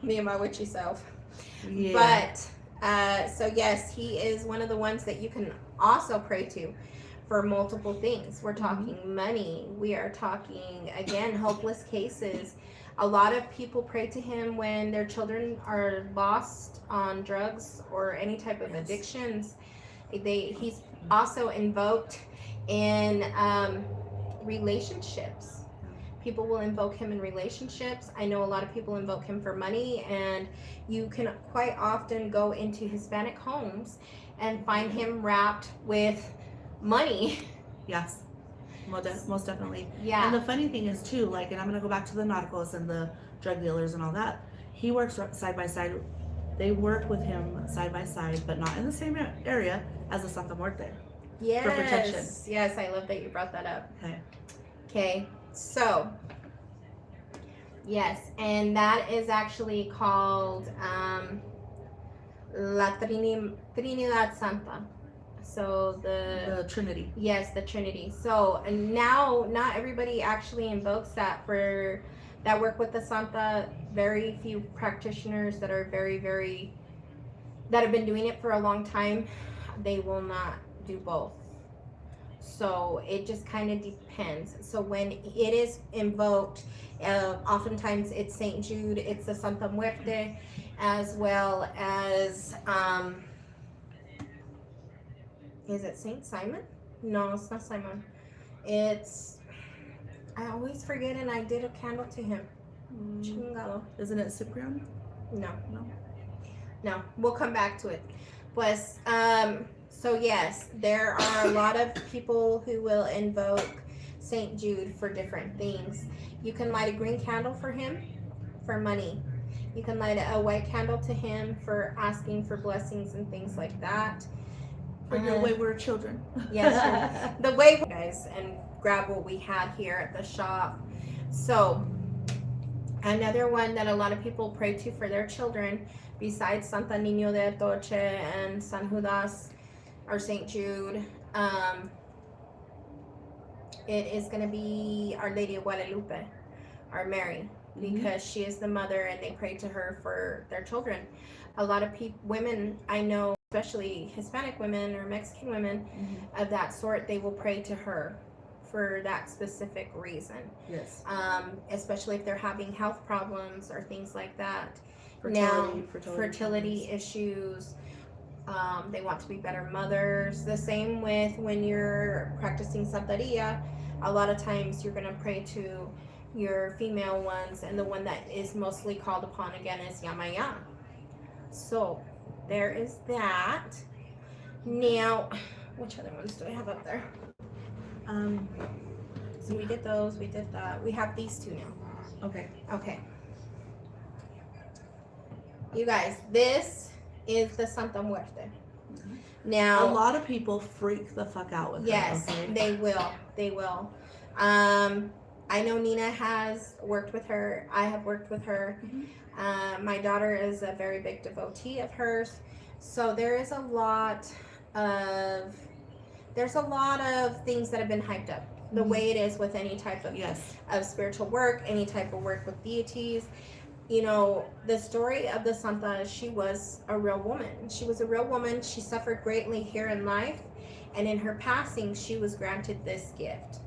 Me and my witchy self. Yeah. But so yes, he is one of the ones that you can also pray to for multiple things. We're talking money. We are talking, again, hopeless cases. A lot of people pray to him when their children are lost on drugs or any type of addictions. He's also invoked in relationships. People will invoke him in relationships. I know a lot of people invoke him for money, and you can quite often go into Hispanic homes and find him wrapped with money. Yes, most definitely. Yeah. And the funny thing is too, like, and I'm gonna go back to the narcos and the drug dealers and all that. He works side by side. They work with him side by side, but not in the same area as the Santa Muerte. Yes. For protection. Yes, I love that you brought that up. Okay. Okay, so yes, and that is actually called La Trinidad Santa. So The Trinity. yes, the Trinity. So and now not everybody actually invokes that for that work with the Santa. Very few practitioners that are that have been doing it for a long time, they will not do both. So it just kind of depends. So when it is invoked, oftentimes it's St. Jude, it's the Santa Muerte, as well as is it St. Simon? No, it's not Simon. It's, I always forget, and I did a candle to him. Chingado. Isn't it Cyprian? No, we'll come back to it. Pues, so yes, there are a lot of people who will invoke St. Jude for different things. You can light a green candle for him for money. You can light a white candle to him for asking for blessings and things like that. For your wayward children. Yes, the way guys, and grab what we had here at the shop. So another one that a lot of people pray to for their children, besides Santa Niño de Atoche and San Judas or St. Jude, it is going to be Our Lady of Guadalupe, or Mary, because she is the mother, and they pray to her for their children. A lot of women I know, especially Hispanic women or Mexican women of that sort, they will pray to her for that specific reason. Yes. Especially if they're having health problems or things like that. Fertility issues. They want to be better mothers. The same with when you're practicing Santeria. A lot of times you're going to pray to your female ones, and the one that is mostly called upon again is Yamaya. So there is that. Now, which other ones do I have up there? So we did those, we did that. We have these two now. Okay. You guys, this is the Santa Muerte. Now, a lot of people freak the fuck out with yes, her. Okay? They will. I know Nina has worked with her. I have worked with her. My daughter is a very big devotee of hers. So there is a lot of things that have been hyped up. The way it is with any type of spiritual work, any type of work with deities. You know, the story of the Santa, she was a real woman. She suffered greatly here in life, and in her passing, she was granted this gift.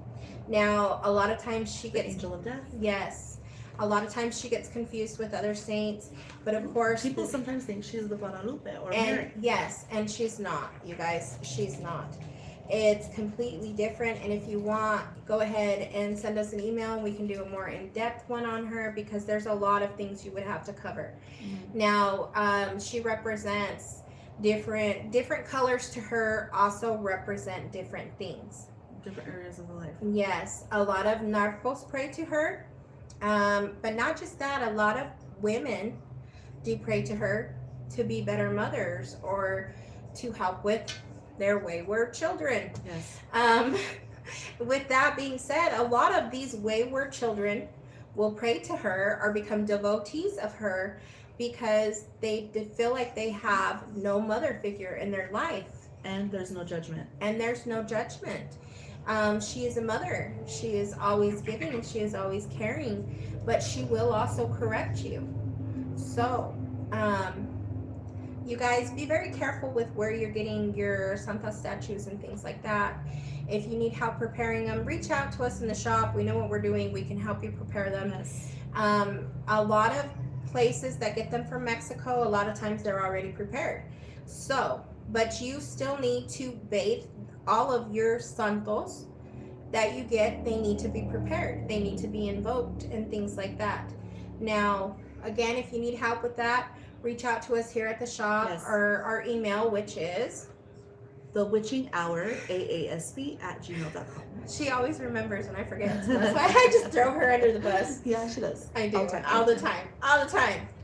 Now, a lot of times she gets... The angel of death? Yes. A lot of times she gets confused with other saints, but of course... People sometimes think she's the Guadalupe or Mary. Yes, and she's not, you guys. She's not. It's completely different, and if you want, go ahead and send us an email. We can do a more in-depth one on her, because there's a lot of things you would have to cover. Now, she represents different colors to her, also represent different things. Different areas of life. Yes, a lot of narcos pray to her, but not just that. A lot of women do pray to her to be better mothers or to help with their wayward children. Yes. With that being said, a lot of these wayward children will pray to her or become devotees of her because they feel like they have no mother figure in their life. And there's no judgment. She is a mother. She is always giving. She is always caring, but she will also correct you. So, you guys, be very careful with where you're getting your Santa statues and things like that. If you need help preparing them, reach out to us in the shop. We know what we're doing. We can help you prepare them. Yes. A lot of places that get them from Mexico, a lot of times they're already prepared. So, but you still need to bathe all of your santos that you get. They need to be prepared. They need to be invoked and things like that. Now, again, if you need help with that, reach out to us here at the shop. Yes. Or our email, which is thewitchinghour@gmail.com. She always remembers and I forget. So that's why I just throw her under the bus. Yeah, she does. I do. All the time.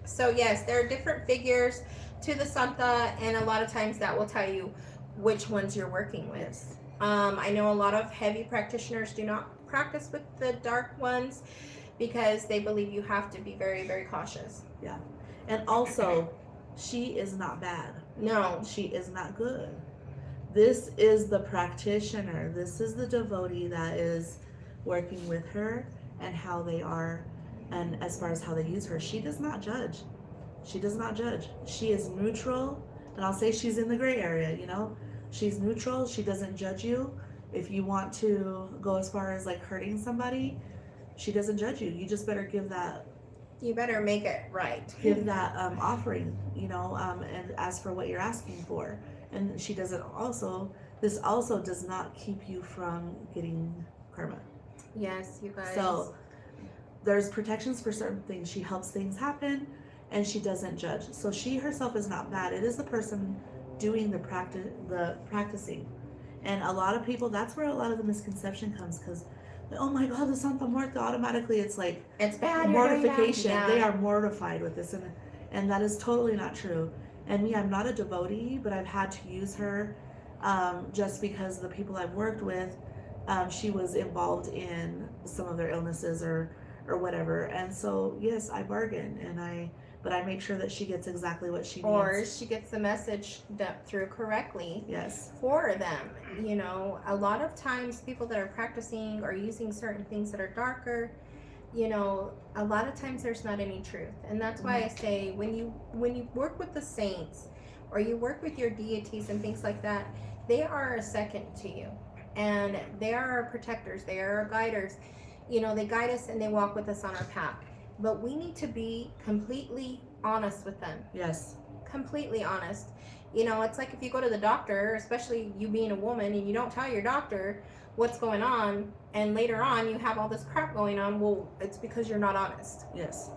So yes, there are different figures to the Santa, and a lot of times that will tell you which ones you're working with. Yes. I know a lot of heavy practitioners do not practice with the dark ones because they believe you have to be very, very cautious. Yeah. And also, she is not bad. No. She is not good. This is the practitioner. This is the devotee that is working with her and how they are, and as far as how they use her. She does not judge. She does not judge. She is neutral, and I'll say she's in the gray area, you know? She's neutral. She doesn't judge you. If you want to go as far as like hurting somebody, she doesn't judge you. You just better give that. You better make it right. Give that offering, you know, and ask for what you're asking for. And she doesn't also, this also does not keep you from getting karma. Yes, you guys. So there's protections for certain things. She helps things happen, and she doesn't judge. So she herself is not bad. It is the person doing the practicing. And a lot of people, that's where a lot of the misconception comes, because oh my God, the Santa Muerte, automatically it's like it's bad, mortification. Yeah. They are mortified with this, and that is totally not true. And me, I'm not a devotee, but I've had to use her just because the people I've worked with, she was involved in some of their illnesses or whatever. And so yes, I bargain, but I make sure that she gets exactly what she needs. Or she gets the message through correctly. Yes. For them. You know, a lot of times people that are practicing or using certain things that are darker, you know, a lot of times there's not any truth. And that's why I say when you work with the saints or you work with your deities and things like that, they are a second to you. and they are our protectors. They are our guiders. You know, they guide us and they walk with us on our path. But we need to be completely honest with them. Yes. Completely honest. You know, it's like if you go to the doctor, especially you being a woman, and you don't tell your doctor what's going on, and later on you have all this crap going on, well, it's because you're not honest. Yes.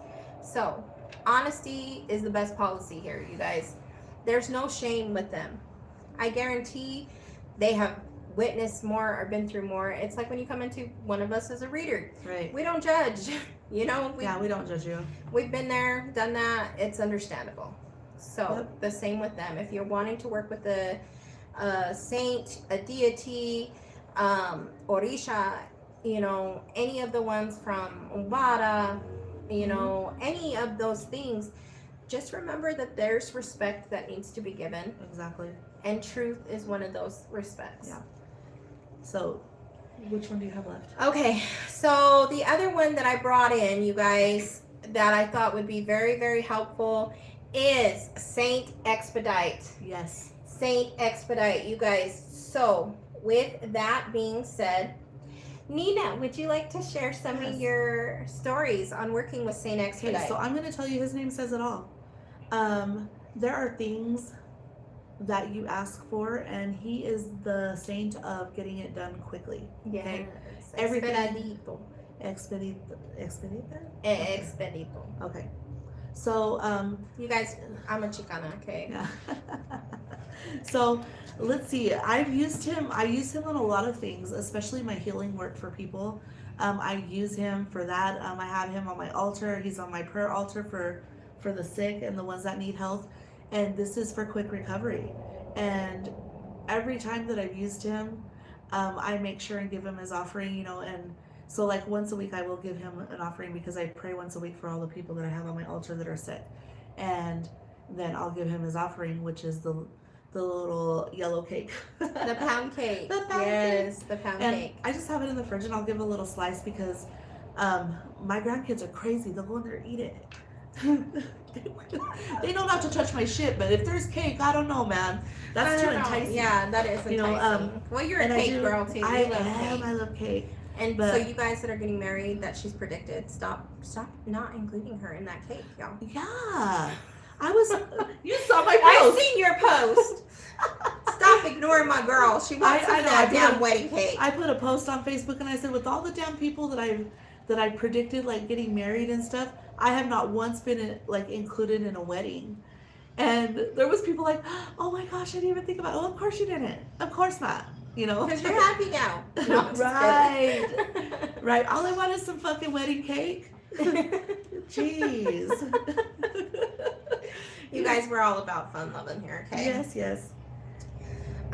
So, honesty is the best policy here, you guys. There's no shame with them. I guarantee they have witnessed more or been through more. It's like when you come into one of us as a reader. Right. We don't judge. You know, Yeah, we don't judge you. we've been there, done that. It's understandable. So Yep. the same with them. If you're wanting to work with a saint, a deity, Orisha, you know, any of the ones from Umbara, you know, any of those things, just remember that there's respect that needs to be given, Exactly. and truth is one of those respects. Yeah. So, which one do you have left? Okay, so the other one that I brought in, you guys, that I thought would be very, very helpful is Saint Expedite. Yes. Saint Expedite, you guys. So, with that being said, Nina, would you like to share some of Yes. your stories on working with Saint Expedite? Okay, so I'm going to tell you, his name says it all. There are things that you ask for, and he is the saint of getting it done quickly. yes. Okay. Everything. Expedito. Expedita? Expedito. Okay. So, You guys, I'm a Chicana, okay? yeah. So, let's see. I use him in a lot of things, especially my healing work for people. I use him for that. I have him on my altar. He's on my prayer altar for the sick and the ones that need health. And this is for quick recovery. And every time that I've used him, I make sure and give him his offering, you know, and so like once a week I will give him an offering because I pray once a week for all the people that I have on my altar that are sick. And then I'll give him his offering, which is the little yellow cake. The pound cake. The pound yes, the pound And cake. I just have it in the fridge and I'll give a little slice because my grandkids are crazy. They'll go in there and eat it. They know not to touch my shit, but if there's cake, I don't know, man. That's I too don't know. enticing. Yeah, that is enticing. You know, well, you're a And cake girl too. You I love am. cake. I love cake. And but- so you guys that are getting married, that she's predicted, stop not including her in that cake, y'all. Yeah. I was. You saw my I've post. seen your post. Stop ignoring my girl. She wants some I of know, that I put damn a- wedding cake. I put a post on Facebook and I said, with all the damn people that I predicted like getting married and stuff, I have not once been like included in a wedding. And there was people like, oh my gosh, I didn't even think about it. Oh, of course you didn't. Of course not. You know? Because you're happy now. No, I'm just Right. kidding. Right. All I want is some fucking wedding cake. Jeez. You guys, we're all about fun loving here, okay? Yes, yes.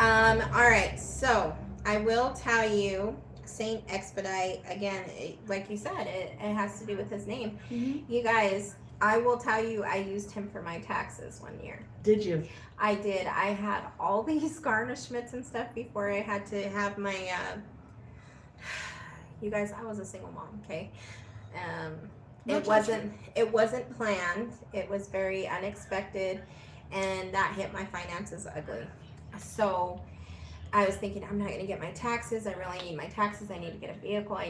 All right, so I will tell you, Saint Expedite, again, like you said, it has to do with his name. Mm-hmm. You guys, I will tell you, I used him for my taxes one year. Did you? I did. I had all these garnishments and stuff before I had to have my, you guys, I was a single mom, okay? No It wasn't planned. It was very unexpected, and that hit my finances ugly. So I was thinking, I'm not going to get my taxes. I really need my taxes. I need to get a vehicle. I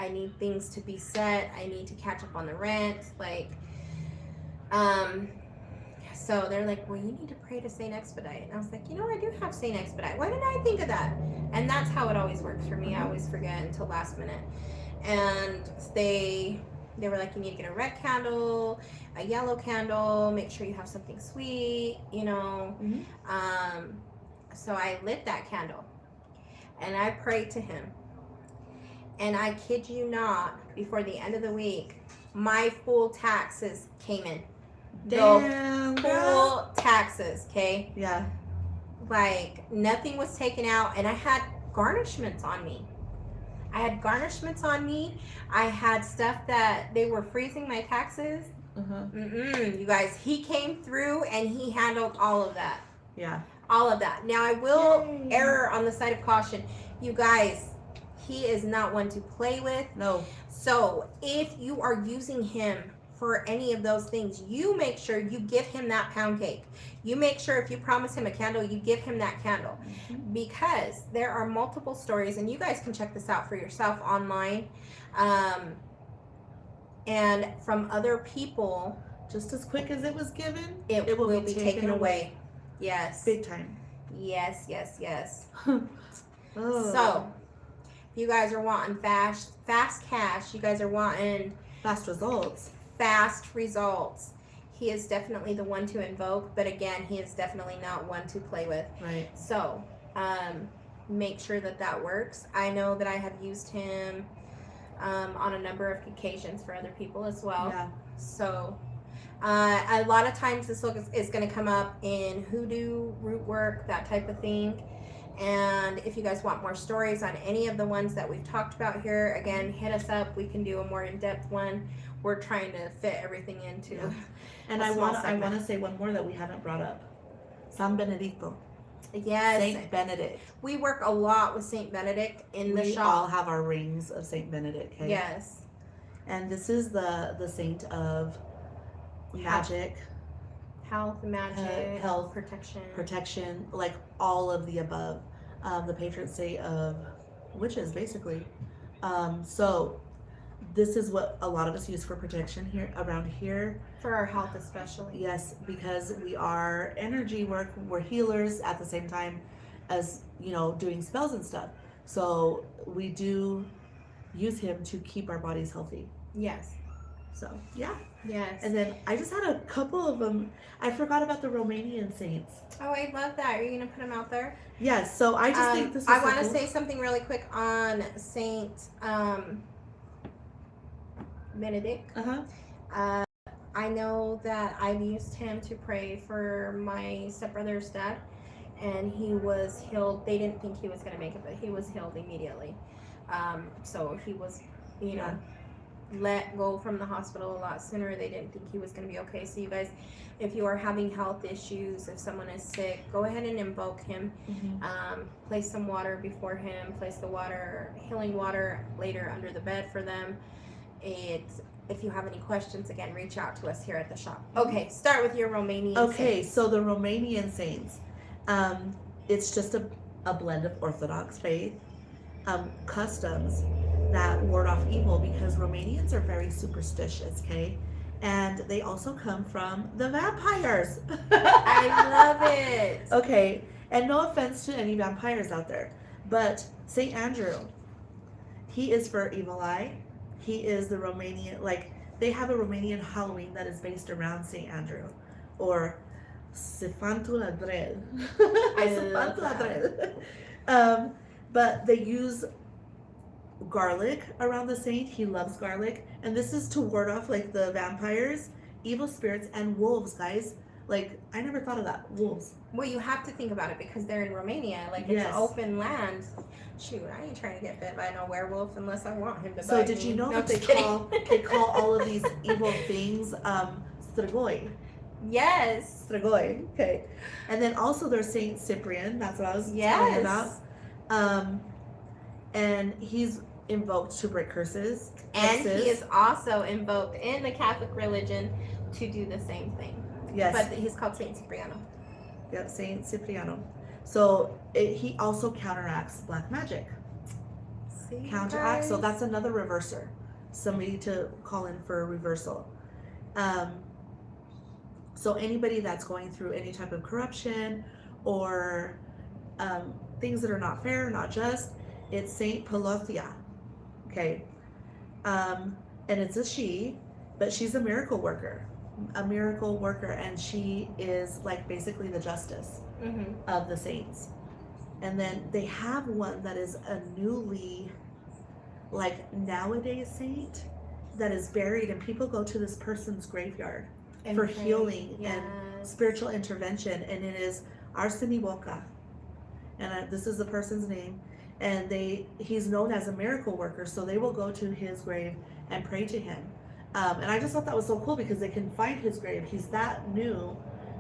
need things to be set. I need to catch up on the rent. Like, so they're like, well, you need to pray to Saint Expedite. And I was like, you know, I do have Saint Expedite. Why didn't I think of that? And that's how it always works for me. I always forget until last minute. And they were like, you need to get a red candle, a yellow candle, make sure you have something sweet, you know. Mm-hmm. So I lit that candle and I prayed to him. And I kid you not, before the end of the week, my full taxes came in. Damn, The girl. full taxes, okay? Yeah. Like, nothing was taken out, and I had garnishments on me. I had stuff that they were freezing my taxes. Uh-huh. You guys, he came through and he handled all of that. Yeah. All of that. Now, I will Yay. err on the side of caution. You guys, he is not one to play with. No. So, if you are using him for any of those things, you make sure you give him that pound cake. You make sure if you promise him a candle, you give him that candle. Because there are multiple stories, and you guys can check this out for yourself online, and from other people. Just as quick as it was given, It will be taken away. Yes. Big time. Yes, yes, yes. Oh. So, if you guys are wanting fast cash, you guys are wanting fast results. Fast results. He is definitely the one to invoke, but again, he is definitely not one to play with. Right. So, make sure that works. I know that I have used him on a number of occasions for other people as well. Yeah. So, a lot of times this look is going to come up in hoodoo, root work, that type of thing. And if you guys want more stories on any of the ones that we've talked about here, again, hit us up. We can do a more in-depth one. We're trying to fit everything into. Yeah. And I want to say one more that we haven't brought up. San Benedicto. Yes. Saint Benedict. We work a lot with Saint Benedict in the shop. We all have our rings of Saint Benedict. Okay? Yes. And this is the saint of magic, health, magic, health, protection, like all of the above. The patron saint of witches, basically. So this is what a lot of us use for protection here around here. For our health especially. Yes, because we are energy work, we're healers at the same time as, doing spells and stuff. So we do use him to keep our bodies healthy. Yes. So, yeah. Yes. And then I just had a couple of them. I forgot about the Romanian saints. Oh, I love that. Are you going to put them out there? Yes. So I just think this is I want to cool. say something really quick on Saint Benedict. Uh-huh. I know that I've used him to pray for my stepbrother's dad, and he was healed. They didn't think he was going to make it, but he was healed immediately. So he was, let go from the hospital a lot sooner. They didn't think he was going to be okay. So you guys, if you are having health issues, if someone is sick, go ahead and invoke him. Mm-hmm. Place some water before him. Place the water, healing water, later under the bed for them. If you have any questions, again, reach out to us here at the shop. Okay, start with your Romanian saints. So the Romanian saints, it's just a blend of Orthodox faith, customs that ward off evil, because Romanians are very superstitious, okay? And they also come from the vampires. I love it. Okay, and no offense to any vampires out there, but St. Andrew, he is for evil eye. He is the Romanian, they have a Romanian Halloween that is based around St. Andrew, or Sfântul Andrei. I love that. But they use garlic around the saint. He loves garlic, and this is to ward off the vampires, evil spirits, and wolves, guys. I never thought of that. Wolves. Well, you have to think about it because they're in Romania. It's Yes. an open land. Shoot, I ain't trying to get bit by no werewolf unless I want him to So bite did me. you know No, that just kidding. they call all of these evil things strigoi? Yes. Strigoi. Okay. And then also there's Saint Cyprian. That's what I was telling you Yes. about. And he's invoked to break curses. And hexes. he is also invoked in the Catholic religion to do the same thing. Yes. But he's called Saint Cipriano. Yep, Saint Cipriano. So he also counteracts black magic. See, Counteract. So guys? that's another reverser. Somebody to call in for a reversal. So anybody that's going through any type of corruption or things that are not fair, not just, it's Saint Pelothia. Okay. And it's a she, but she's a miracle worker. And she is basically the justice of the saints. And then they have one that is a newly nowadays saint that is buried, and people go to this person's graveyard for pray. healing Yes. and spiritual intervention, and it is Arsenie Boca, and this is the person's name, and he's known as a miracle worker, so they will go to his grave and pray to him. And I just thought that was so cool because they can find his grave. He's that new,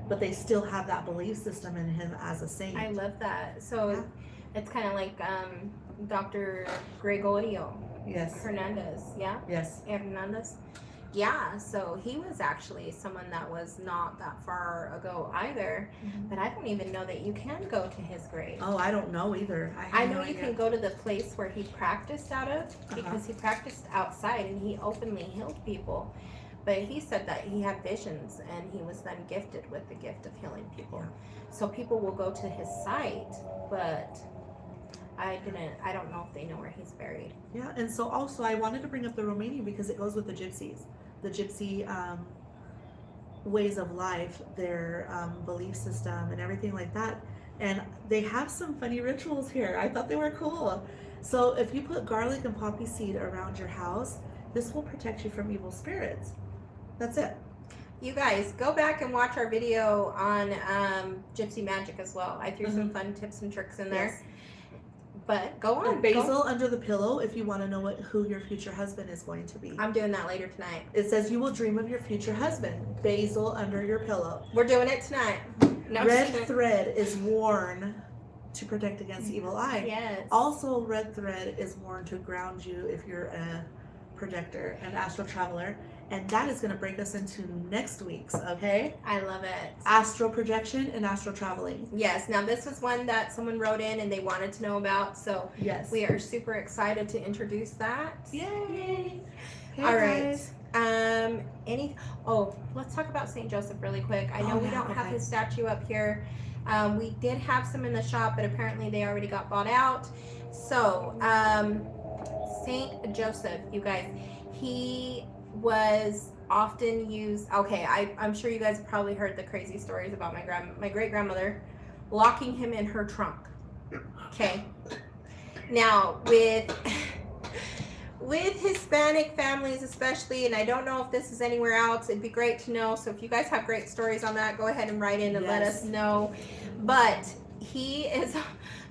but they still have that belief system in him as a saint. I love that. So Yeah. it's kind of like Dr. Gregorio Yes. Hernandez. Yeah? Yes. Hernandez. Yeah, so he was actually someone that was not that far ago either. But I don't even know that you can go to his grave. Oh, I don't know either. I know you can go to the place where he practiced out of, because he practiced outside and he openly healed people. But he said that he had visions and he was then gifted with the gift of healing people. So people will go to his site, but I don't know if they know where he's buried. Yeah, and so also I wanted to bring up the Romanian because it goes with the gypsies. The gypsy ways of life, their belief system and everything like that. And they have some funny rituals here. I thought they were cool. So if you put garlic and poppy seed around your house, this will protect you from evil spirits. That's it. You guys, go back and watch our video on gypsy magic as well. I threw some fun tips and tricks in there. Yes. But go on. And basil under the pillow if you want to know who your future husband is going to be. I'm doing that later tonight. It says you will dream of your future husband. Basil under your pillow. We're doing it tonight. No, Red thread is worn to protect against evil eye. Yes. Also, red thread is worn to ground you if you're a projector, an astral traveler. And that is going to break us into next week's, okay? I love it. Astral projection and astral traveling. Yes. Now, this was one that someone wrote in and they wanted to know about. So, yes, we are super excited to introduce that. Yay! Okay, All right. guys. Let's talk about St. Joseph really quick. I know we don't have okay. his statue up here. We did have some in the shop, but apparently they already got bought out. So, St. Joseph, you guys, he was often used. Okay, I'm sure you guys have probably heard the crazy stories about my great grandmother locking him in her trunk. Okay. Now with Hispanic families especially, and I don't know if this is anywhere else, it'd be great to know. So if you guys have great stories on that, go ahead and write in and let us know. But he is.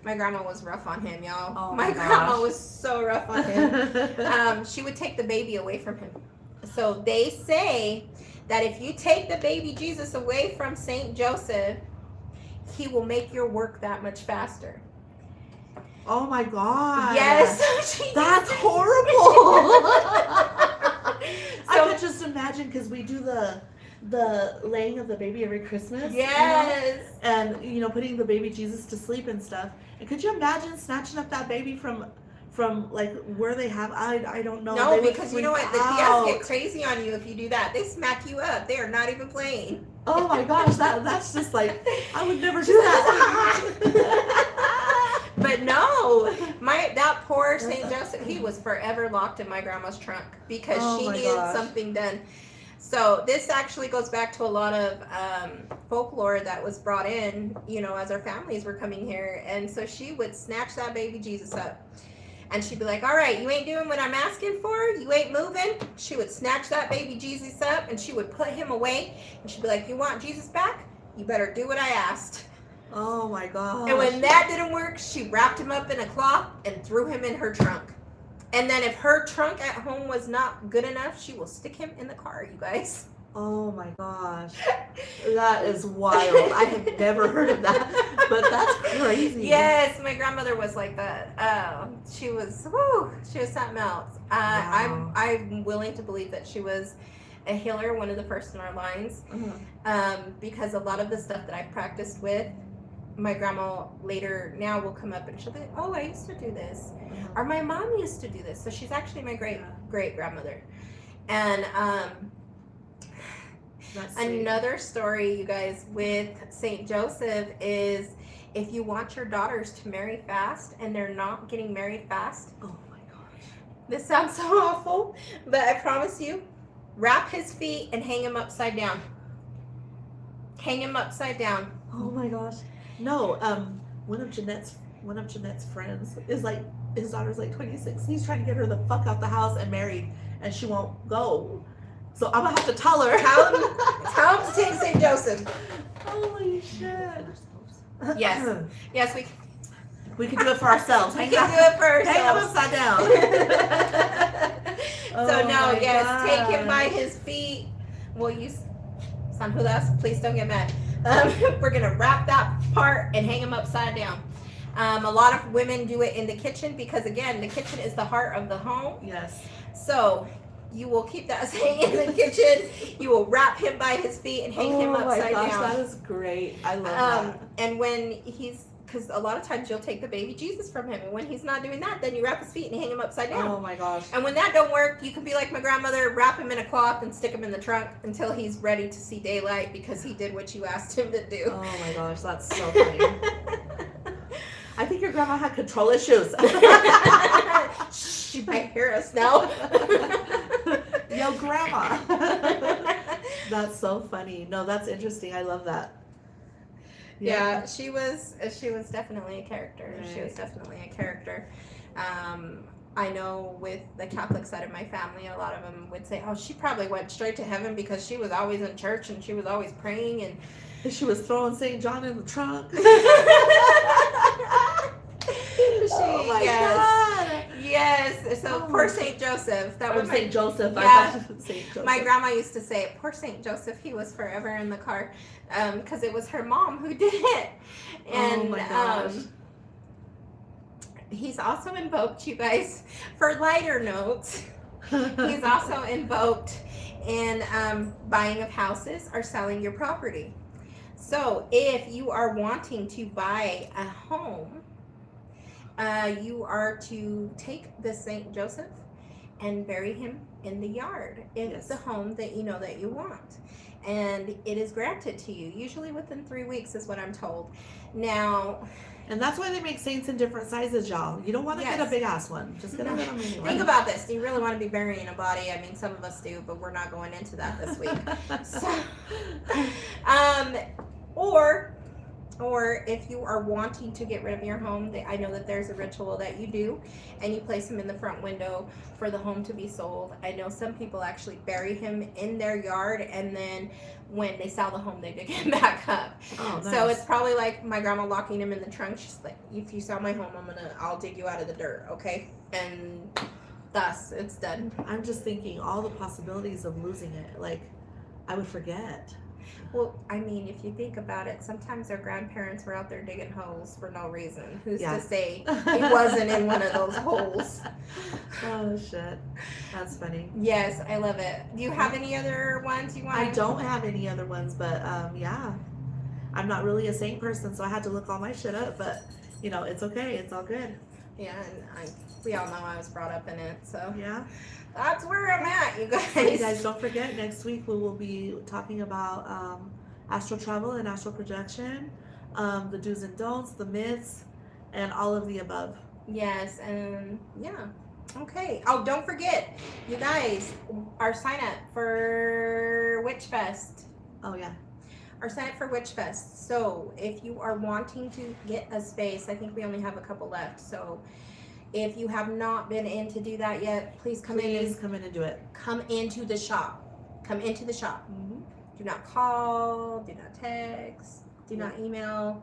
My grandma was rough on him, y'all. Oh my grandma was so rough on him. She would take the baby away from him. So they say that if you take the baby Jesus away from St. Joseph, he will make your work that much faster. Oh my God. Yes. That's horrible. I could just imagine because we do the laying of the baby every Christmas. Yes. And putting the baby Jesus to sleep and stuff. And could you imagine snatching up that baby from like where they have I don't know. No, because you know what, the Tias get crazy on you if you do that. They smack you up. They are not even playing. Oh my gosh, that's just like I would never do that. But no, that poor St. Joseph, he was forever locked in my grandma's trunk because she needed something done. So this actually goes back to a lot of folklore that was brought in, as our families were coming here. And so she would snatch that baby Jesus up. And she'd be like, all right, you ain't doing what I'm asking for? You ain't moving? She would snatch that baby Jesus up and she would put him away. And she'd be like, you want Jesus back? You better do what I asked. Oh my God. And when that didn't work, she wrapped him up in a cloth and threw him in her trunk. And then if her trunk at home was not good enough, she will stick him in the car, you guys. Oh my gosh. That is wild. I have never heard of that, but that's crazy. Yes, my grandmother was like that. She was something else. Wow. I'm willing to believe that she was a healer, one of the first in our lines, because a lot of the stuff that I've practiced with, my grandma later now will come up and she'll be like, oh, I used to do this. Or my mom used to do this. So she's actually my great grandmother. And another story, you guys, with St. Joseph is if you want your daughters to marry fast and they're not getting married fast. Oh my gosh. This sounds so awful, but I promise you, wrap his feet and hang him upside down. Hang him upside down. Oh my gosh. No, one of Jeanette's friends is like, his daughter's like 26. He's trying to get her the fuck out the house and married, and she won't go. So I'm gonna have to tell her. Tell him to take St. Joseph. Holy shit. Yes. Yes, we can do it for ourselves. We can do it for ourselves. Hang him upside down. So no, yes, take him by his feet. We'll use San Judas. Please don't get mad. We're gonna wrap that part and hang him upside down. A lot of women do it in the kitchen because again, the kitchen is the heart of the home. Yes. So you will keep that saint in the kitchen. You will wrap him by his feet and hang him upside down. That is great. I love that. And when because a lot of times you'll take the baby Jesus from him, and when he's not doing that, then you wrap his feet and hang him upside down. Oh my gosh. And when that don't work, you can be like my grandmother, wrap him in a cloth and stick him in the trunk until he's ready to see daylight because he did what you asked him to do. Oh my gosh, that's so funny. I think your grandma had control issues. She might hear us now. Yo, grandma. That's so funny. No, that's interesting. I love that. Yeah, she was definitely a character. Right. She was definitely a character. I know with the Catholic side of my family, a lot of them would say, "Oh, she probably went straight to heaven because she was always in church and she was always praying and she was throwing St. John in the trunk." Oh my God. Yes. So poor St. Joseph. That was St. Joseph. Yeah. I thought it was St. Joseph. My grandma used to say, "Poor St. Joseph, he was forever in the car," because it was her mom who did it. And oh my gosh. He's also invoked, you guys, for lighter notes. He's also invoked in buying of houses or selling your property. So if you are wanting to buy a home, you are to take the St. Joseph and bury him in the yard in Yes. the home that you know that you want. And it is granted to you, usually within 3 weeks is what I'm told. Now, and that's why they make saints in different sizes, y'all. You don't want to get a Yes. big ass one. Just get a little mini one. think about this. Do you really want to be burying a body? I mean, some of us do, but we're not going into that this week. So, or if you are wanting to get rid of your home, I know that there's a ritual that you do, and you place him in the front window for the home to be sold. I know some people actually bury him in their yard, and then when they sell the home, they dig him back up. Oh, nice. So it's probably like my grandma locking him in the trunk. She's like, "If you sell my home, I'll dig you out of the dirt, okay?" And thus, it's done. I'm just thinking all the possibilities of losing it. Like, I would forget. Well, I mean, if you think about it, sometimes our grandparents were out there digging holes for no reason. Who's Yeah. to say he wasn't in one of those holes? Oh shit, that's funny. Yes, I love it. Do you have any other ones you want? I don't have any other ones, but yeah, I'm not really a saint person, so I had to look all my shit up. But you know, it's okay. It's all good. Yeah, and we all know I was brought up in it, so Yeah. that's where I'm at, you guys. Hey guys, don't forget, next week we will be talking about astral travel and astral projection, the do's and don'ts, the myths, and all of the above. Yes, and yeah. Okay. Oh, don't forget, you guys, our sign up for Witch Fest. Oh yeah. Our sign up for Witch Fest. So if you are wanting to get a space, I think we only have a couple left. So if you have not been in to do that yet, please come Please come in and do it. Come into the shop. Come into the shop. Mm-hmm. Do not call. Do not text. Do not email.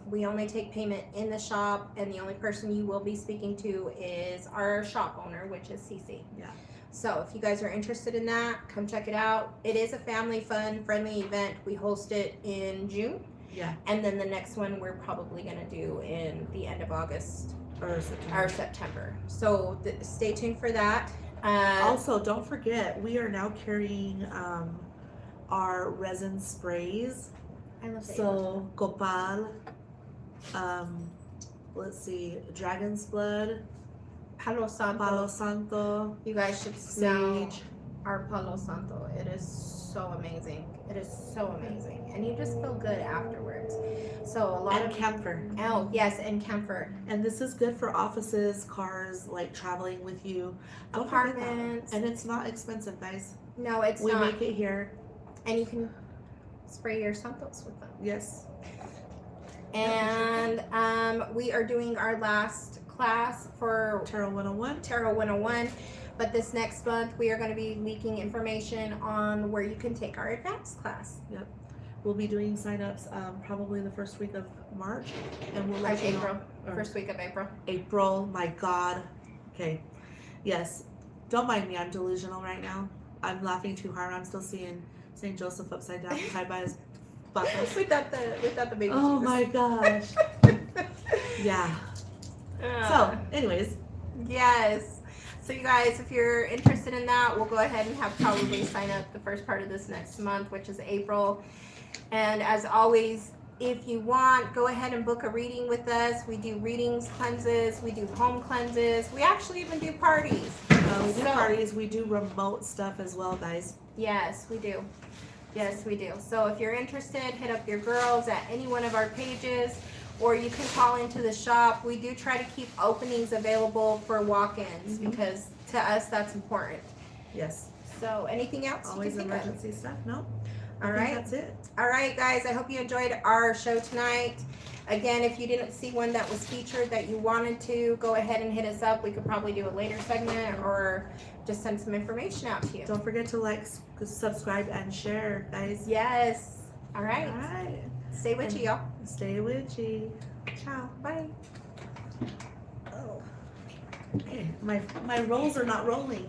We only take payment in the shop, and the only person you will be speaking to is our shop owner, which is Cece. Yeah. So if you guys are interested in that, come check it out. It is a family fun, friendly event. We host it in June, Yeah. and then the next one we're probably going to do in the end of August or September. So stay tuned for that. Also, don't forget, we are now carrying our resin sprays. I love that. So copal, let's see, dragon's blood, Palo Santo. palo santo, You guys should smell sage. our Palo Santo. It is so amazing. It is so amazing, and you just feel good afterwards. So a lot And of camphor. oh yes, and camphor. And this is good for offices, cars, like traveling with you. Don't forget that. Apartments. And it's not expensive, guys. No, it's We not. make it here. And you can spray your Santos with them. Yes. And we are doing our last class for Tarot 101. Tarot 101. But this next month, we are going to be leaking information on where you can take our advanced class. We'll be doing sign-ups probably the first week of March. And we'll let you know. April. Or First week of April. April, my God. Okay. Yes. Don't mind me. I'm delusional right now. I'm laughing too hard. I'm still seeing St. Joseph upside down tied by his buckles. Without the baby Oh Jesus. my gosh. Yeah. So, anyways. Yes. So you guys, if you're interested in that, we'll go ahead and have probably sign up the first part of this next month, which is April. And as always, if you want, go ahead and book a reading with us. We do readings, cleanses, we do home cleanses. We actually even do parties. We do parties. We do remote stuff as well, guys. Yes, we do. Yes, we do. So if you're interested, hit up your girls at any one of our pages, or you can call into the shop. We do try to keep openings available for walk-ins because to us that's important. Yes. So anything else? Always emergency stuff. No. All right. That's it. All right, guys. I hope you enjoyed our show tonight. Again, if you didn't see one that was featured that you wanted to, go ahead and hit us up. We could probably do a later segment or just send some information out to you. Don't forget to like, subscribe, and share, guys. Yes. All right. All right. Stay witchy, y'all. Stay witchy. Ciao. Bye. Oh. Okay. My rolls are not rolling.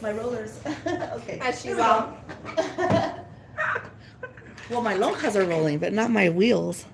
My rollers. Okay. As she's all. Well, my locas are rolling, but not my wheels.